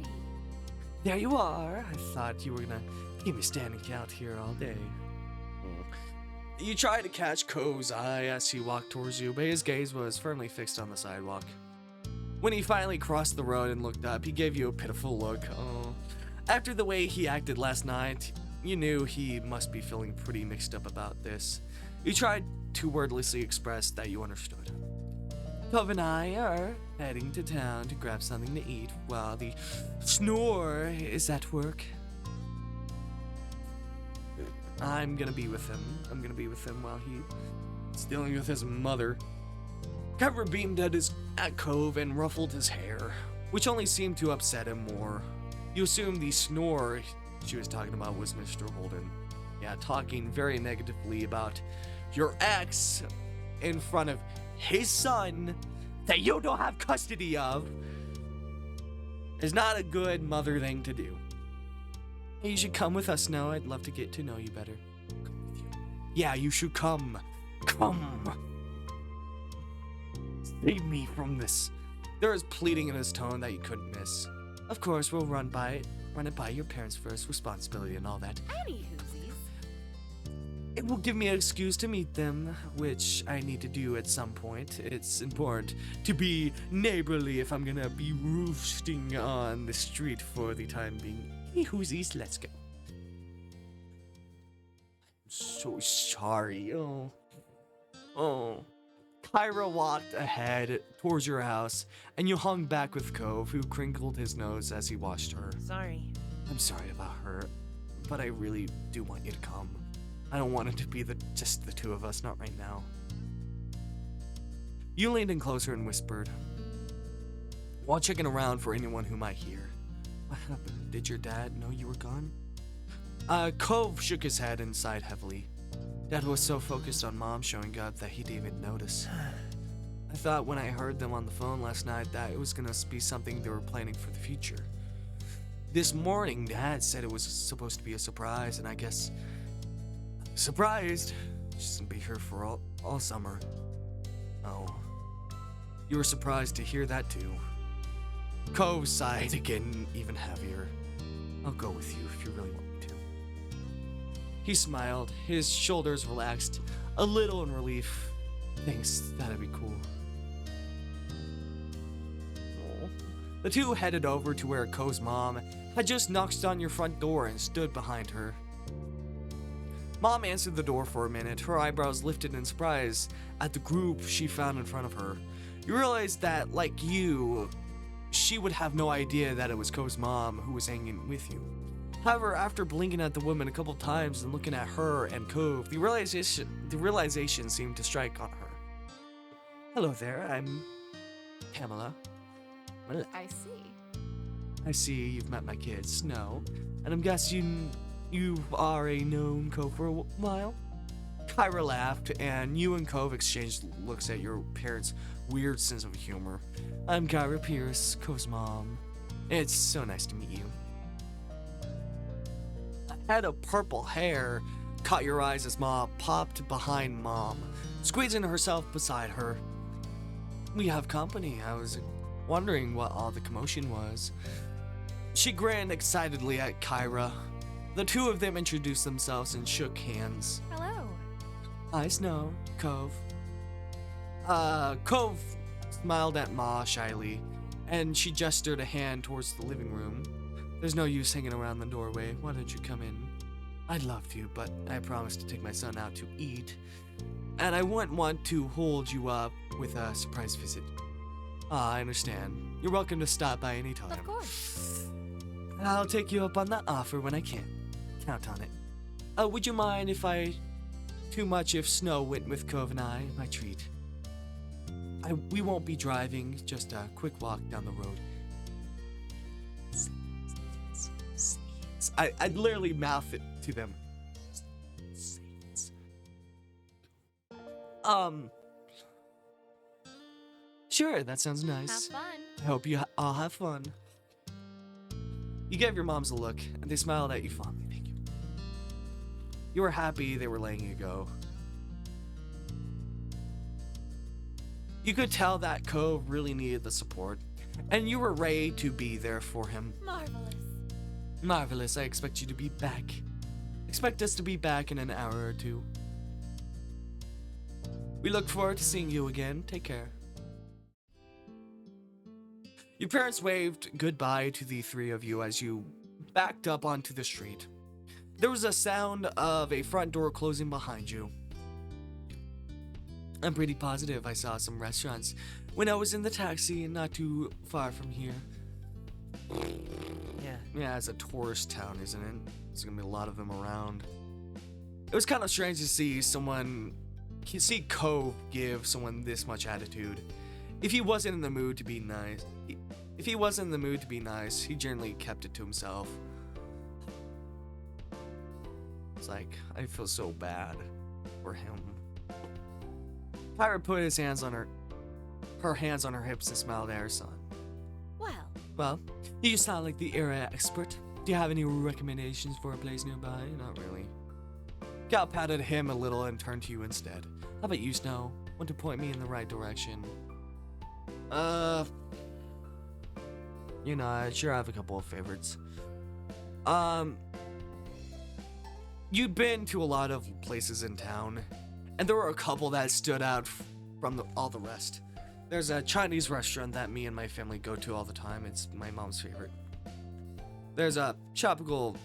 There you are. I thought you were gonna keep me standing out here all day. You tried to catch Cove's eye as he walked towards you, but his gaze was firmly fixed on the sidewalk. When he finally crossed the road and looked up, he gave you a pitiful look. Oh. After the way he acted last night, you knew he must be feeling pretty mixed up about this. You tried to wordlessly express that you understood. Cove and I are heading to town to grab something to eat while the snore is at work. I'm gonna be with him. I'm gonna be with him while he's dealing with his mother. Cover beamed at Cove and ruffled his hair, which only seemed to upset him more. You assume the snore she was talking about was Mr. Holden. Yeah, talking very negatively about your ex in front of his son that you don't have custody of is not a good mother thing to do. Hey, you should come with us now. I'd love to get to know you better. Come with you. Yeah, you should come. Come. Save me from this. There is pleading in his tone that you couldn't miss. Of course, we'll run it by your parents first, responsibility and all that. Any whoosies. It will give me an excuse to meet them, which I need to do at some point. It's important to be neighborly if I'm gonna be roosting on the street for the time being. Hey, whoosies, let's go. I'm so sorry. Oh. Kyra walked ahead towards your house, and you hung back with Cove, who crinkled his nose as he watched her. Sorry. I'm sorry about her, but I really do want you to come. I don't want it to be just the two of us, not right now. You leaned in closer and whispered, while checking around for anyone who might hear. What happened? Did your dad know you were gone? Cove shook his head and sighed heavily. Dad was so focused on Mom showing up that he didn't even notice. I thought when I heard them on the phone last night that it was gonna be something they were planning for the future. This morning, Dad said it was supposed to be a surprise, and I guess surprised she's gonna be here for all summer. Oh, you were surprised to hear that too. Cove sighed again, even heavier. I'll go with you if you really want me to. He smiled, his shoulders relaxed, a little in relief. Thanks, that'd be cool. Oh. The two headed over to where Cove's mom had just knocked on your front door and stood behind her. Mom answered the door for a minute, her eyebrows lifted in surprise at the group she found in front of her. You realized that, like you, she would have no idea that it was Cove's mom who was hanging with you. However, after blinking at the woman a couple times and looking at her and Cove, the realization seemed to strike on her. Hello there, I'm Pamela. I see. I see you've met my kid, Snow, and I'm guessing you are a known Cove for a while? Kyra laughed, and you and Cove exchanged looks at your parents' weird sense of humor. I'm Kyra Pierce, Cove's mom. It's so nice to meet you. A head of purple hair caught your eyes as Ma popped behind Mom, squeezing herself beside her. We have company. I was wondering what all the commotion was. She grinned excitedly at Kyra. The two of them introduced themselves and shook hands. Hello. Hi, Snow. Cove. Cove smiled at Ma shyly, and she gestured a hand towards the living room. There's no use hanging around the doorway. Why don't you come in? I'd love to, but I promised to take my son out to eat, and I wouldn't want to hold you up with a surprise visit. I understand. You're welcome to stop by any time. Of course. I'll take you up on that offer when I can. Count on it. Would you mind if too much if Snow went with Cove and I? My treat. We won't be driving, just a quick walk down the road. I'd literally mouth it to them. Sure, that sounds nice. Have fun. I hope you all have fun. You gave your moms a look, and they smiled at you fondly. Thank you. You were happy they were letting you go. You could tell that Cove really needed the support, and you were ready to be there for him. Marvelous. Marvelous. I expect you to be back. Expect us to be back in an hour or two. We look forward to seeing you again. Take care. Your parents waved goodbye to the three of you as you backed up onto the street. There was a sound of a front door closing behind you. I'm pretty positive I saw some restaurants when I was in the taxi not too far from here. Yeah, it's a tourist town, isn't it? There's gonna be a lot of them around. It was kind of strange to see Cove give someone this much attitude. If he wasn't in the mood to be nice, If he wasn't in the mood to be nice, he generally kept it to himself. It's like, I feel so bad for him. Kyra put his hands on her hands on her hips and smiled at her son. Well, you sound like the area expert. Do you have any recommendations for a place nearby? Not really. Gal patted him a little and turned to you instead. How about you, Snow? Want to point me in the right direction? You know, I sure have a couple of favorites. You'd been to a lot of places in town, and there were a couple that stood out from all the rest. There's a Chinese restaurant that me and my family go to all the time. It's my mom's favorite. There's a tropical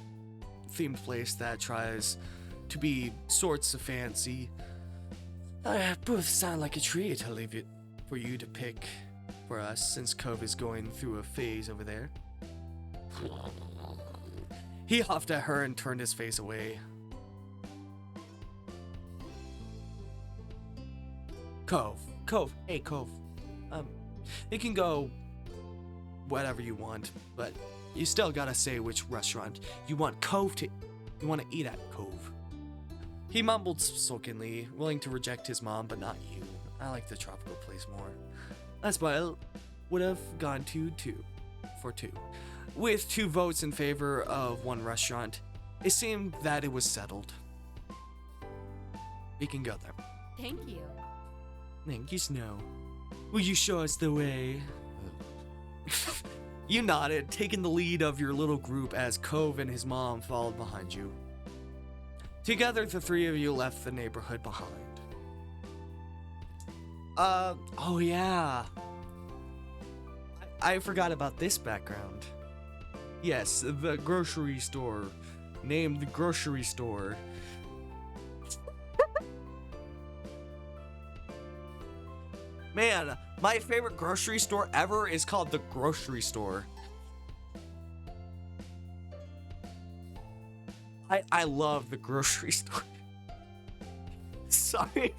themed place that tries to be sorts of fancy. Both sound like a treat. I'll leave it for you to pick for us, since Cove is going through a phase over there. He huffed at her and turned his face away. Cove, hey Cove. You can go whatever you want, but you still gotta say which restaurant you want to eat at, Cove. He mumbled sulkily, willing to reject his mom, but not you. I like the tropical place more. That's why I would have gone to for two. With 2 votes in favor of one restaurant, it seemed that it was settled. We can go there. Thank you. Thank you, Snow. Will you show us the way? You nodded, taking the lead of your little group as Cove and his mom followed behind you. Together, the 3 of you left the neighborhood behind. Oh yeah. I forgot about this background. Yes, the grocery store. Named the grocery store. Man, my favorite grocery store ever is called the grocery store. I love the grocery store. Sorry.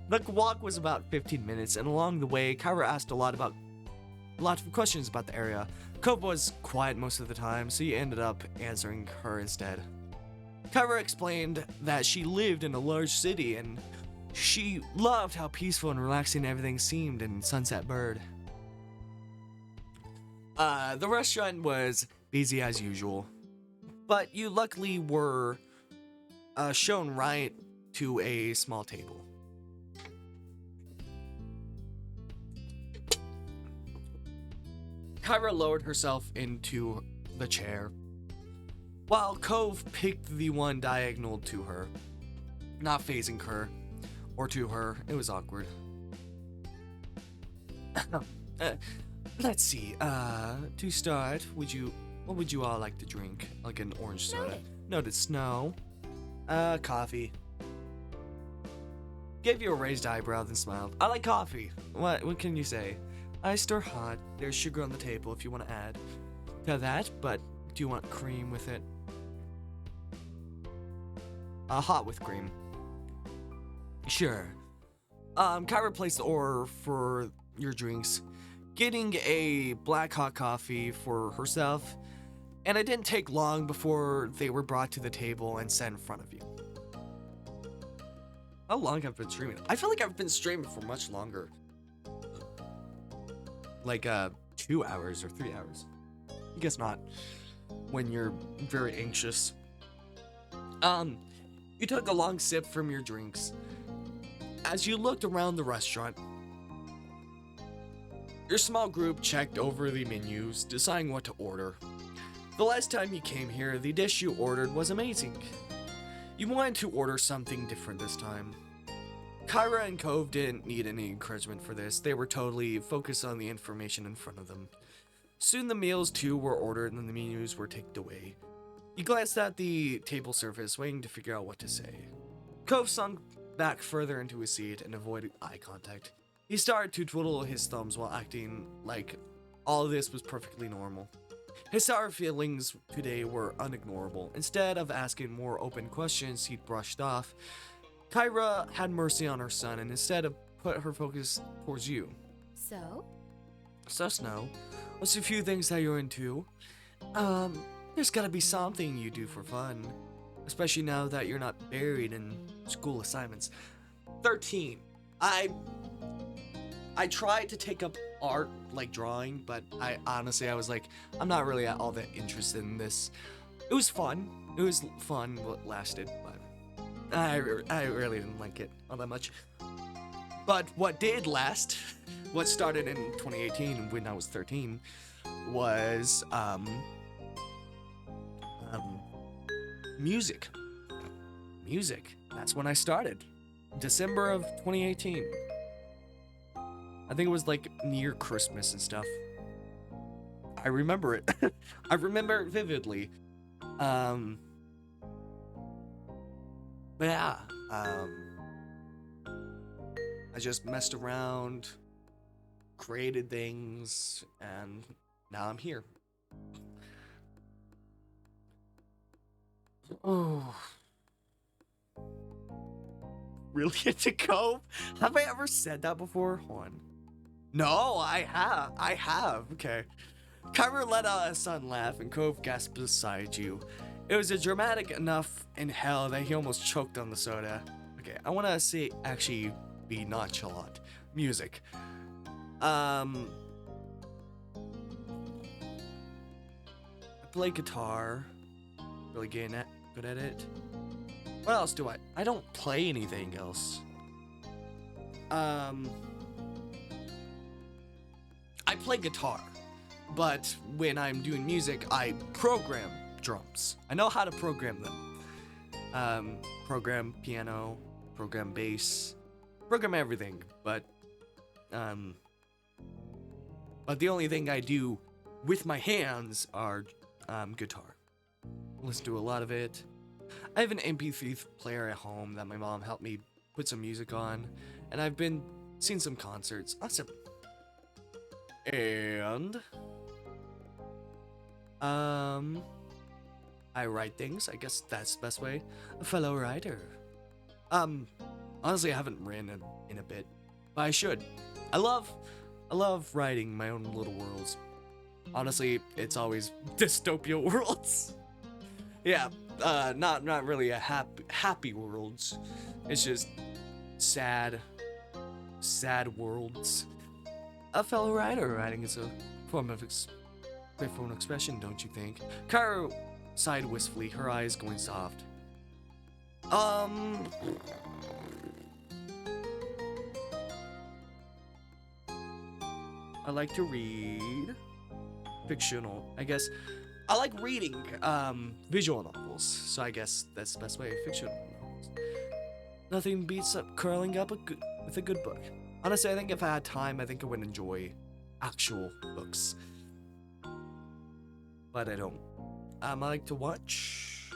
The walk was about 15 minutes, and along the way, Kyra asked a lot of questions about the area. Cove was quiet most of the time, so you ended up answering her instead. Kyra explained that she lived in a large city, and she loved how peaceful and relaxing everything seemed in Sunset Bird. The restaurant was busy as usual, but you luckily were shown right to a small table. Kyra lowered herself into the chair, while Cove picked the one diagonal to her, not facing her or to her. It was awkward. Let's see. To start, what would you all like to drink? Like an orange soda? Noted. Snow. Coffee. Gave you a raised eyebrow, then smiled. I like coffee. What can you say? Iced or hot? There's sugar on the table if you want to add to that, but do you want cream with it? Hot with cream. Sure. Kyra placed the order for your drinks, getting a black hot coffee for herself, and it didn't take long before they were brought to the table and set in front of you. How long have I been streaming? I feel like I've been streaming for much longer. Like 2 hours or 3 hours. I guess not, when you're very anxious. You took a long sip from your drinks. As you looked around the restaurant, your small group checked over the menus, deciding what to order. The last time you came here, the dish you ordered was amazing. You wanted to order something different this time. Kyra and Cove didn't need any encouragement for this. They were totally focused on the information in front of them. Soon the meals too were ordered and the menus were taken away. You glanced at the table surface, waiting to figure out what to say. Cove sunk back further into his seat and avoided eye contact. He started to twiddle his thumbs while acting like all of this was perfectly normal. His sour feelings today were unignorable. Instead of asking more open questions he'd brushed off, Kyra had mercy on her son and instead of put her focus towards you. So? So Snow, what's a few things that you're into? There's gotta be something you do for fun, especially now that you're not buried in school assignments. 13. I tried to take up art, like drawing, but I was like, I'm not really at all that interested in this. It was fun. It was fun what lasted, but I really didn't like it all that much. But what did last, what started in 2018 when I was 13, was music. Music. That's when I started. December of 2018. I think it was like near Christmas and stuff. I remember it. I remember it vividly. But yeah, I just messed around, created things, and now I'm here. Oh. Really into Cove? Have I ever said that before? Hold on. No, I have. Okay. Kyra let out a sudden laugh and Cove gasped beside you. It was a dramatic enough in hell that he almost choked on the soda. Okay, I want to say actually be nonchalant. Music. I play guitar. Really good at it. What else do I? I don't play anything else. I play guitar, but when I'm doing music, I program drums. I know how to program them. Program piano, program bass, program everything, but the only thing I do with my hands are guitar. Listen to a lot of it. I have an MP3 player at home that my mom helped me put some music on, and I've been seeing some concerts. Awesome. And I write things. I guess that's the best way. A fellow writer. Honestly, I haven't written in a bit, but I should. I love writing my own little worlds. Honestly, it's always dystopia worlds. Yeah, not really a happy worlds. It's just sad worlds. A fellow writer writing is a form of playful expression, don't you think? Kara sighed wistfully, her eyes going soft. I like to read fictional, I guess. I like reading visual novels, so I guess that's the best way. Fictional novels. Nothing beats up curling up with a good book. Honestly, I think if I had time, I think I would enjoy actual books. But I don't. I like to watch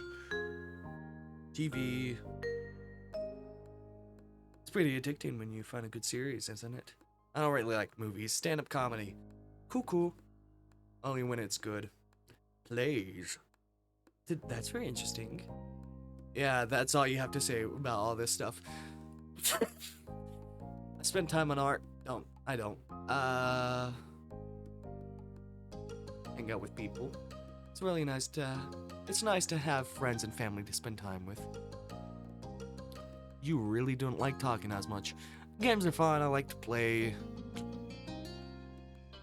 TV. It's pretty addicting when you find a good series, isn't it? I don't really like movies. Stand-up comedy. Cool. Only when it's good. Plays. That's very interesting. Yeah, that's all you have to say about all this stuff. I spend time on art. I don't. Hang out with people. It's really nice to have friends and family to spend time with. You really don't like talking as much. Games are fun. I like to play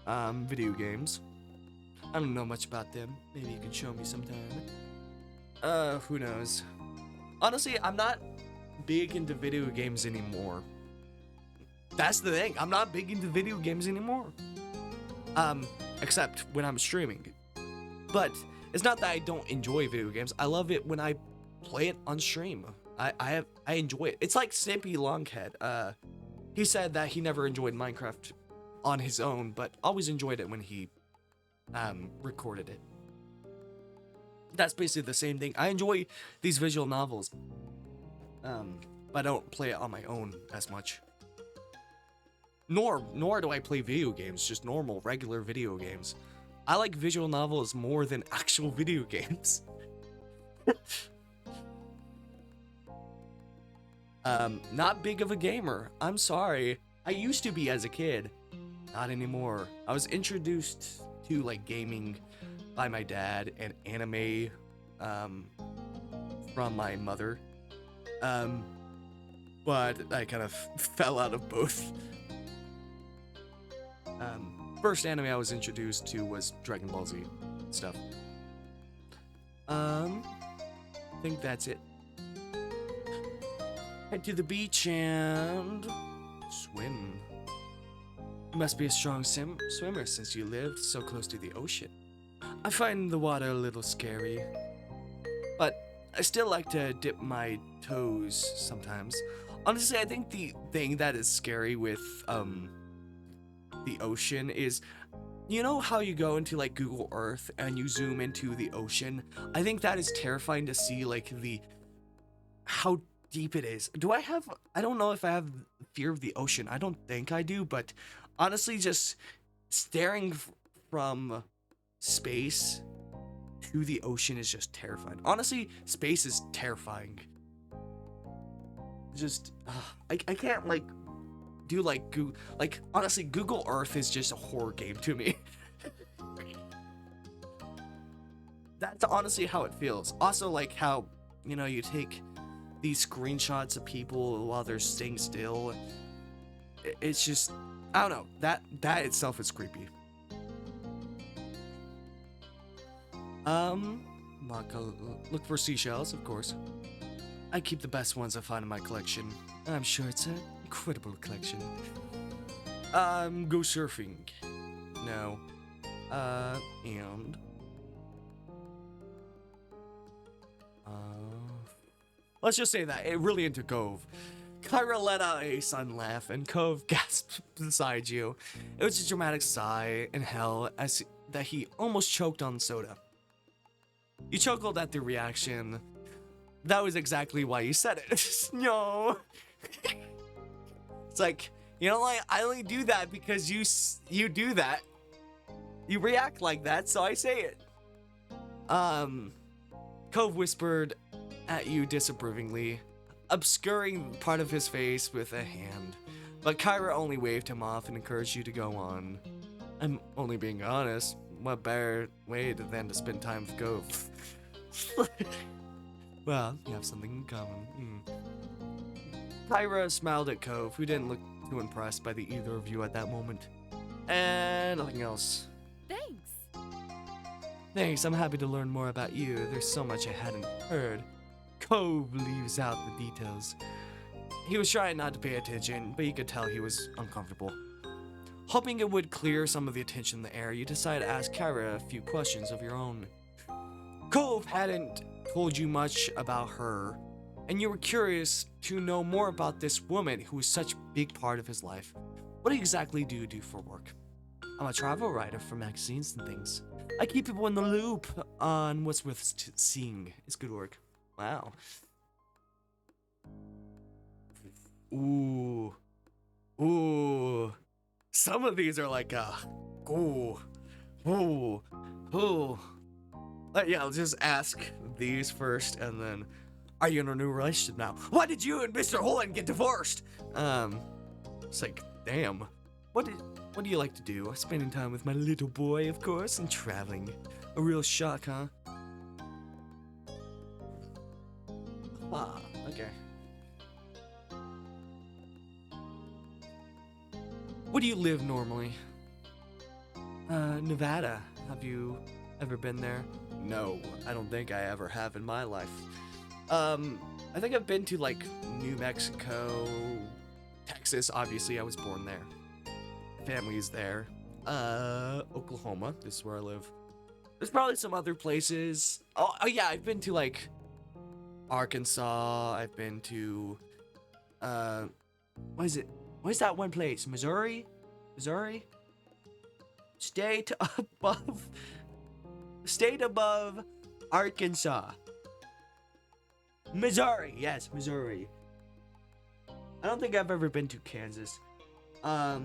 video games. I don't know much about them. Maybe you can show me sometime. Who knows? Honestly, I'm not big into video games anymore. That's the thing. I'm not big into video games anymore. Except when I'm streaming. But it's not that I don't enjoy video games. I love it when I play it on stream. I enjoy it. It's like Snippy Longhead. He said that he never enjoyed Minecraft on his own, but always enjoyed it when he recorded it. That's basically the same thing. I enjoy these visual novels, but I don't play it on my own as much. Nor do I play video games, just normal, regular video games. I like visual novels more than actual video games. Not big of a gamer. I'm sorry. I used to be as a kid. not anymore. I was introduced to like gaming by my dad and anime from my mother. But I kind of fell out of both. First anime I was introduced to was Dragon Ball Z stuff. I think that's it. Head to the beach and swim. You must be a strong swimmer since you lived so close to the ocean. I find the water a little scary, but I still like to dip my toes sometimes. Honestly, I think the thing that is scary with the ocean is, you know how you go into like Google Earth and you zoom into the ocean? I think that is terrifying to see, like how deep it is. I don't know if I have fear of the ocean. I don't think I do, but honestly, just staring from space to the ocean is just terrifying. Honestly, space is terrifying. Just I can't like do like honestly, Google Earth is just a horror game to me. That's honestly how it feels. Also, like how, you know, you take these screenshots of people while they're staying still. It's just, I don't know, that itself is creepy. Look for seashells, of course. I keep the best ones I find in my collection. I'm sure it's an incredible collection. Go surfing. No. And let's just say that, really into Cove. Kyra let out a sudden laugh, and Cove gasped beside you. It was a dramatic sigh in hell that he almost choked on soda. You chuckled at the reaction. That was exactly why you said it. No. It's like, you know, like, I only do that because you do that. You react like that, so I say it. Cove whispered at you disapprovingly, obscuring part of his face with a hand. But Kyra only waved him off and encouraged you to go on. I'm only being honest. What better way than to spend time with Cove? Well, you have something in common. Kyra smiled at Cove, who didn't look too impressed by the either of you at that moment. And nothing else. Thanks, I'm happy to learn more about you. There's so much I hadn't heard. Cove leaves out the details. He was trying not to pay attention, but you could tell he was uncomfortable. Hoping it would clear some of the attention in the air, you decided to ask Kyra a few questions of your own. Cove hadn't told you much about her, and you were curious to know more about this woman who was such a big part of his life. What exactly do you do for work? I'm a travel writer for magazines and things. I keep people in the loop on what's worth seeing. It's good work. Wow. Ooh. Some of these are like, ooh. Yeah, I'll just ask these first, and then, are you in a new relationship now? Why did you and Mr. Holden get divorced? It's like, damn. What do you like to do? Spending time with my little boy, of course, and traveling. A real shock, huh? Okay. Where do you live normally? Nevada. Have you ever been there? No, I don't think I ever have in my life. I think I've been to, like, New Mexico, Texas, obviously, I was born there. Family's there. Oklahoma, this is where I live. There's probably some other places. Oh yeah, I've been to, like, Arkansas. I've been to, what is it? What is that one place? Missouri? State above Arkansas. Missouri, yes, Missouri. I don't think I've ever been to Kansas. But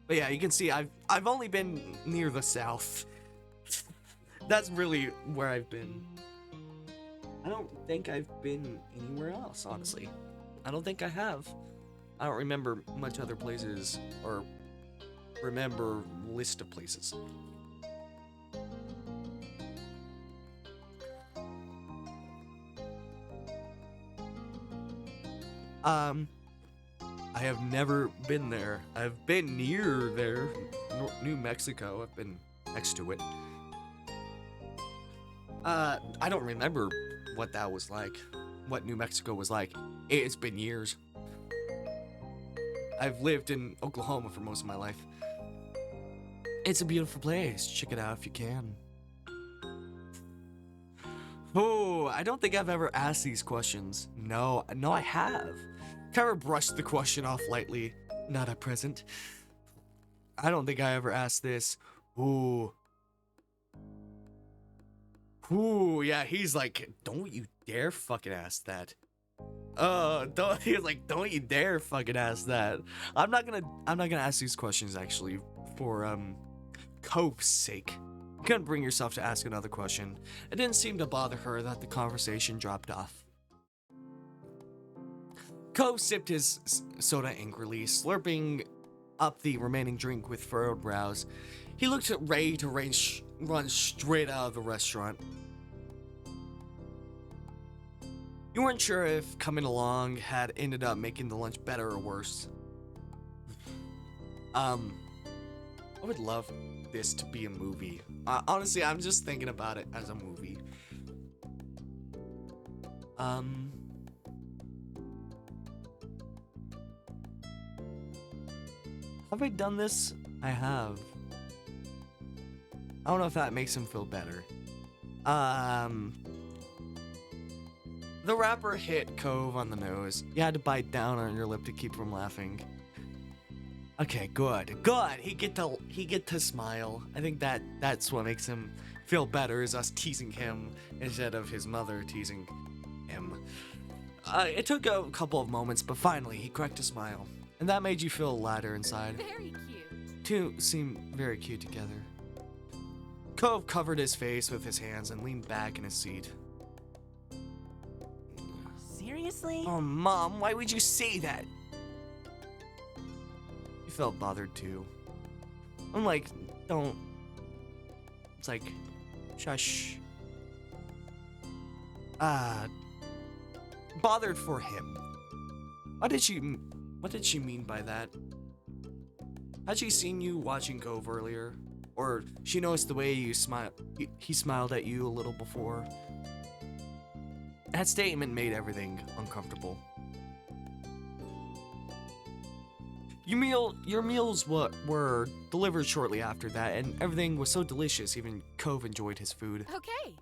yeah, you can see I've only been near the south. That's really where I've been. I don't think I've been anywhere else, honestly. I don't think I have. I don't remember much other places or remember list of places. I have never been there. I've been near there, New Mexico. I've been next to it. I don't remember what that was like, what New Mexico was like. It's been years. I've lived in Oklahoma for most of my life. It's a beautiful place. Check it out if you can. Oh, I don't think I've ever asked these questions. No, I have. Trevor brushed the question off lightly. Not at present. I don't think I ever asked this. Ooh, yeah, he's like, don't you dare fucking ask that. He's like, don't you dare fucking ask that. I'm not gonna ask these questions actually for Cove's sake. You couldn't bring yourself to ask another question. It didn't seem to bother her that the conversation dropped off. Cove sipped his soda angrily, slurping up the remaining drink with furrowed brows. He looked ready to run straight out of the restaurant. You weren't sure if coming along had ended up making the lunch better or worse. I would love this to be a movie. Honestly, I'm just thinking about it as a movie. Have I done this? I have. I don't know if that makes him feel better. The rapper hit Cove on the nose. You had to bite down on your lip to keep from laughing. Okay, good. He get to smile. I think that's what makes him feel better, is us teasing him instead of his mother teasing him. It took a couple of moments, but finally he cracked a smile, and that made you feel lighter inside. Very cute. Two seem very cute together. Cove covered his face with his hands and leaned back in his seat. Seriously? Oh, Mom, why would you say that? You felt bothered too. I'm like, don't. It's like, shush. Bothered for him. What did she mean by that? Had she seen you watching Cove earlier? Or she noticed the way you he smiled at you a little before? That statement made everything uncomfortable. Your meals were delivered shortly after that, and everything was so delicious, even Cove enjoyed his food. Okay.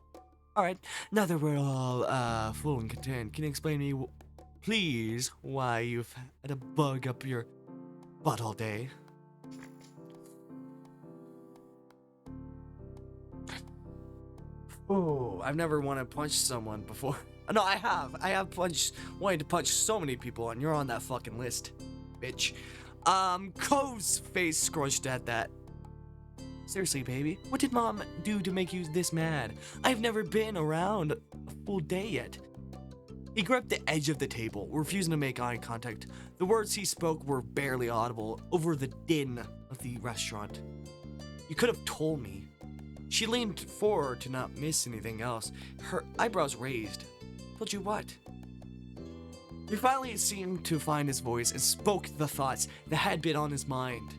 Alright, now that we're all full and content, can you explain to me, please, why you've had a bug up your butt all day? Oh, I've never wanted to punch someone before. No, I have. I have wanted to punch so many people, and you're on that fucking list, bitch. Cove's face scrunched at that. Seriously, baby, what did Mom do to make you this mad? I've never been around a full day yet. He gripped the edge of the table, refusing to make eye contact. The words he spoke were barely audible over the din of the restaurant. You could have told me. She leaned forward to not miss anything else, her eyebrows raised. Told you what? He finally seemed to find his voice and spoke the thoughts that had been on his mind.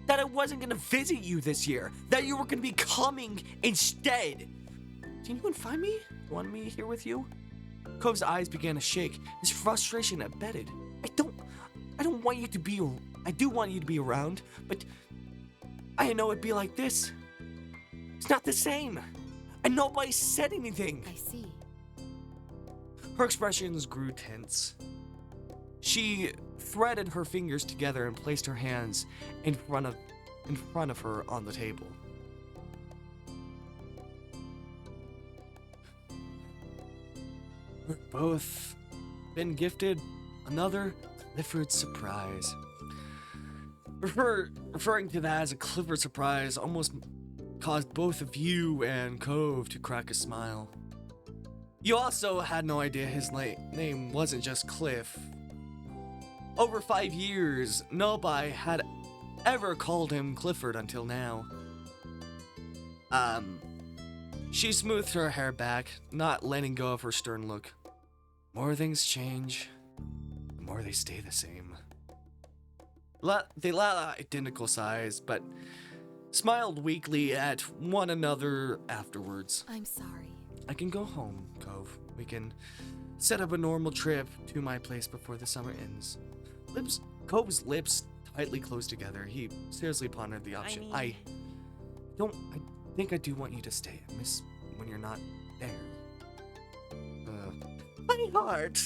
That I wasn't gonna visit you this year. That you were gonna be coming instead. Did anyone find me? Want me here with you? Cove's eyes began to shake. His frustration abated. I don't want you to be. I do want you to be around, but I didn't know it'd be like this. It's not the same. And nobody said anything. I see. Her expressions grew tense. She threaded her fingers together and placed her hands in front of her on the table. We've both been gifted another Clifford surprise. Referring to that as a Clifford surprise almost caused both of you and Cove to crack a smile. You also had no idea his name wasn't just Cliff. Over 5 years, nobody had ever called him Clifford until now. She smoothed her hair back, not letting go of her stern look. More things change, the more they stay the same. They let identical sighs, but smiled weakly at one another afterwards. I'm sorry. I can go home, Cove. We can set up a normal trip to my place before the summer ends. Cove's lips tightly closed together. He seriously pondered the option. I think I do want you to stay. I miss when you're not there. My heart.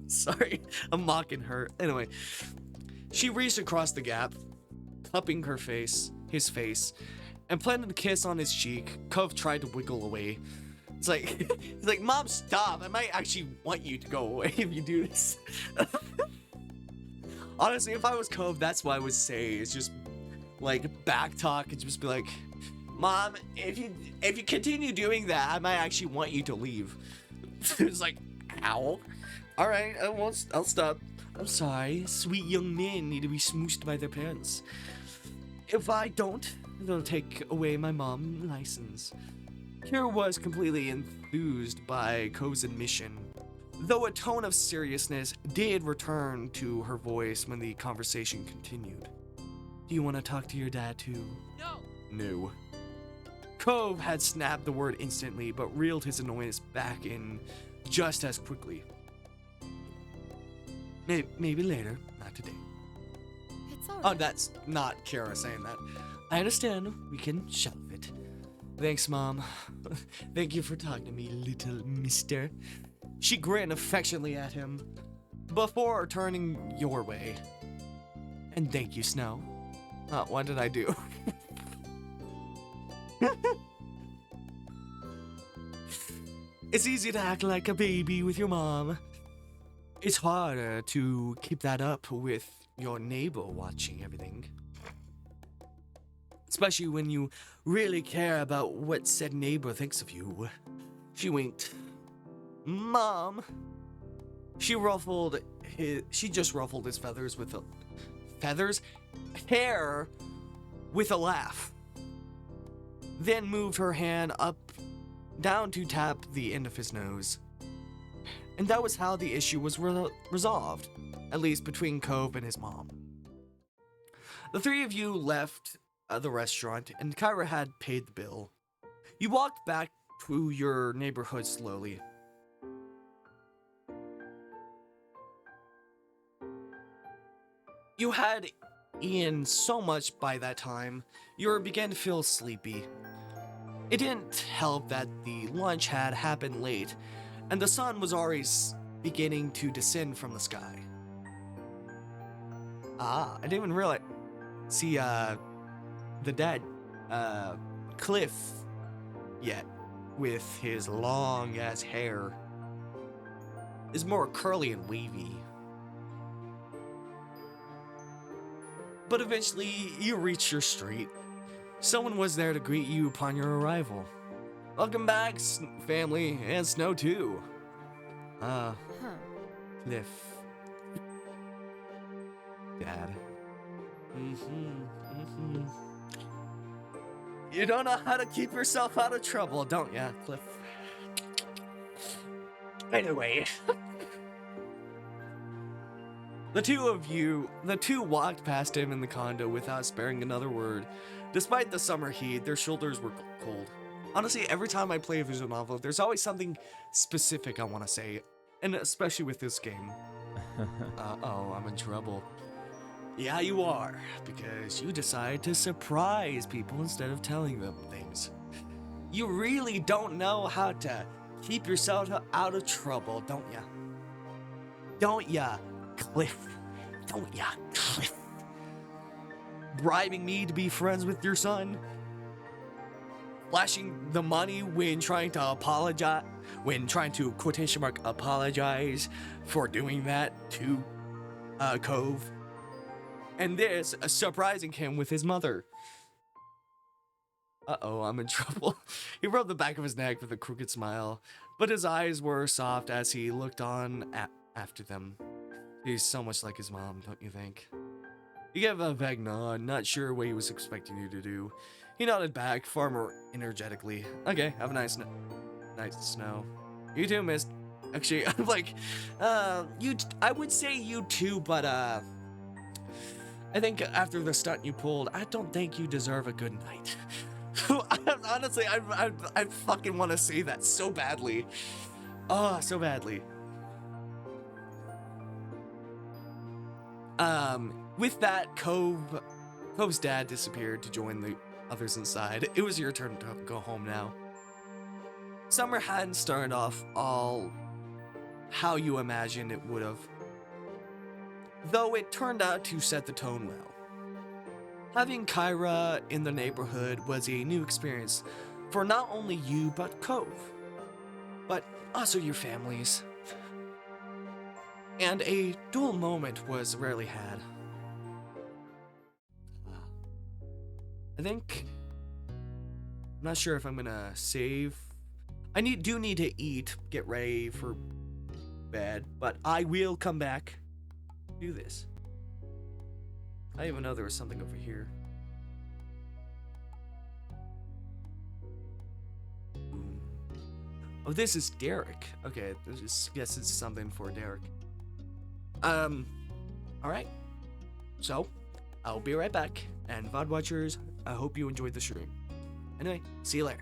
Sorry, I'm mocking her. Anyway, she reached across the gap, cupping his face, and planted a kiss on his cheek. Cove tried to wiggle away. It's like, he's like, Mom, stop. I might actually want you to go away if you do this. Honestly, if I was Cove, that's what I would say. It's just like back talk and just be like, Mom, if you continue doing that, I might actually want you to leave. It's like, ow. All right, I'll stop. I'm sorry. Sweet young men need to be smooshed by their parents. If I don't, they'll take away my mom's license. Kira was completely enthused by Cove's admission, though a tone of seriousness did return to her voice when the conversation continued. Do you want to talk to your dad too? No. No. Cove had snapped the word instantly, but reeled his annoyance back in just as quickly. Maybe later, not today. It's alright. Oh, that's not Kara saying that. I understand. We can shelve it. Thanks, Mom. Thank you for talking to me, little mister. She grinned affectionately at him before turning your way. And thank you, Snow. What did I do? It's easy to act like a baby with your mom. It's harder to keep that up with your neighbor watching everything. Especially when you really care about what said neighbor thinks of you. She winked. Mom. She just ruffled his hair with a laugh. Then moved her hand down to tap the end of his nose. And that was how the issue was resolved, at least between Cove and his mom. The three of you left the restaurant, and Kyra had paid the bill. You walked back to your neighborhood slowly. You had eaten so much by that time, you began to feel sleepy. It didn't help that the lunch had happened late, and the sun was already beginning to descend from the sky. I didn't even realize. See, the dad, Cliff, yet, with his long ass hair, is more curly and wavy. But eventually, you reached your street. Someone was there to greet you upon your arrival. Welcome back, family, and Snow too. Cliff. Dad. You don't know how to keep yourself out of trouble, don't ya, Cliff? Anyway. The two walked past him in the condo without sparing another word. Despite the summer heat, their shoulders were cold. Honestly, every time I play a visual novel, there's always something specific I want to say, and especially with this game. Uh-oh, I'm in trouble. Yeah, you are, because you decide to surprise people instead of telling them things. You really don't know how to keep yourself out of trouble, don't ya? Don't ya, Cliff? Don't ya, Cliff? Bribing me to be friends with your son? Flashing the money when trying to quotation mark apologize for doing that to Cove. And this, surprising him with his mother. Uh-oh, I'm in trouble. He rubbed the back of his neck with a crooked smile, but his eyes were soft as he looked on after them. He's so much like his mom, don't you think? He gave a vague nod, not sure what he was expecting you to do. He nodded back, far more energetically. Okay, have a nice night, Snow. You too, Miss. Actually, I'm like, I would say you too, but, I think after the stunt you pulled, I don't think you deserve a good night. Honestly, I fucking want to say that so badly. Oh, so badly. With that, Cove's dad disappeared to join the others inside. It was your turn to go home now. Summer hadn't started off all how you imagined it would have, though it turned out to set the tone well. Having Kyra in the neighborhood was a new experience for not only you but Cove, but also your families. And a dual moment was rarely had. I think, I'm not sure if I'm gonna save. I do need to eat, get ready for bed, but I will come back, do this. I even know there was something over here. Oh, this is Derek. Okay, guess it's something for Derek. Alright. So, I'll be right back. And VOD watchers, I hope you enjoyed the stream. Anyway, see you later.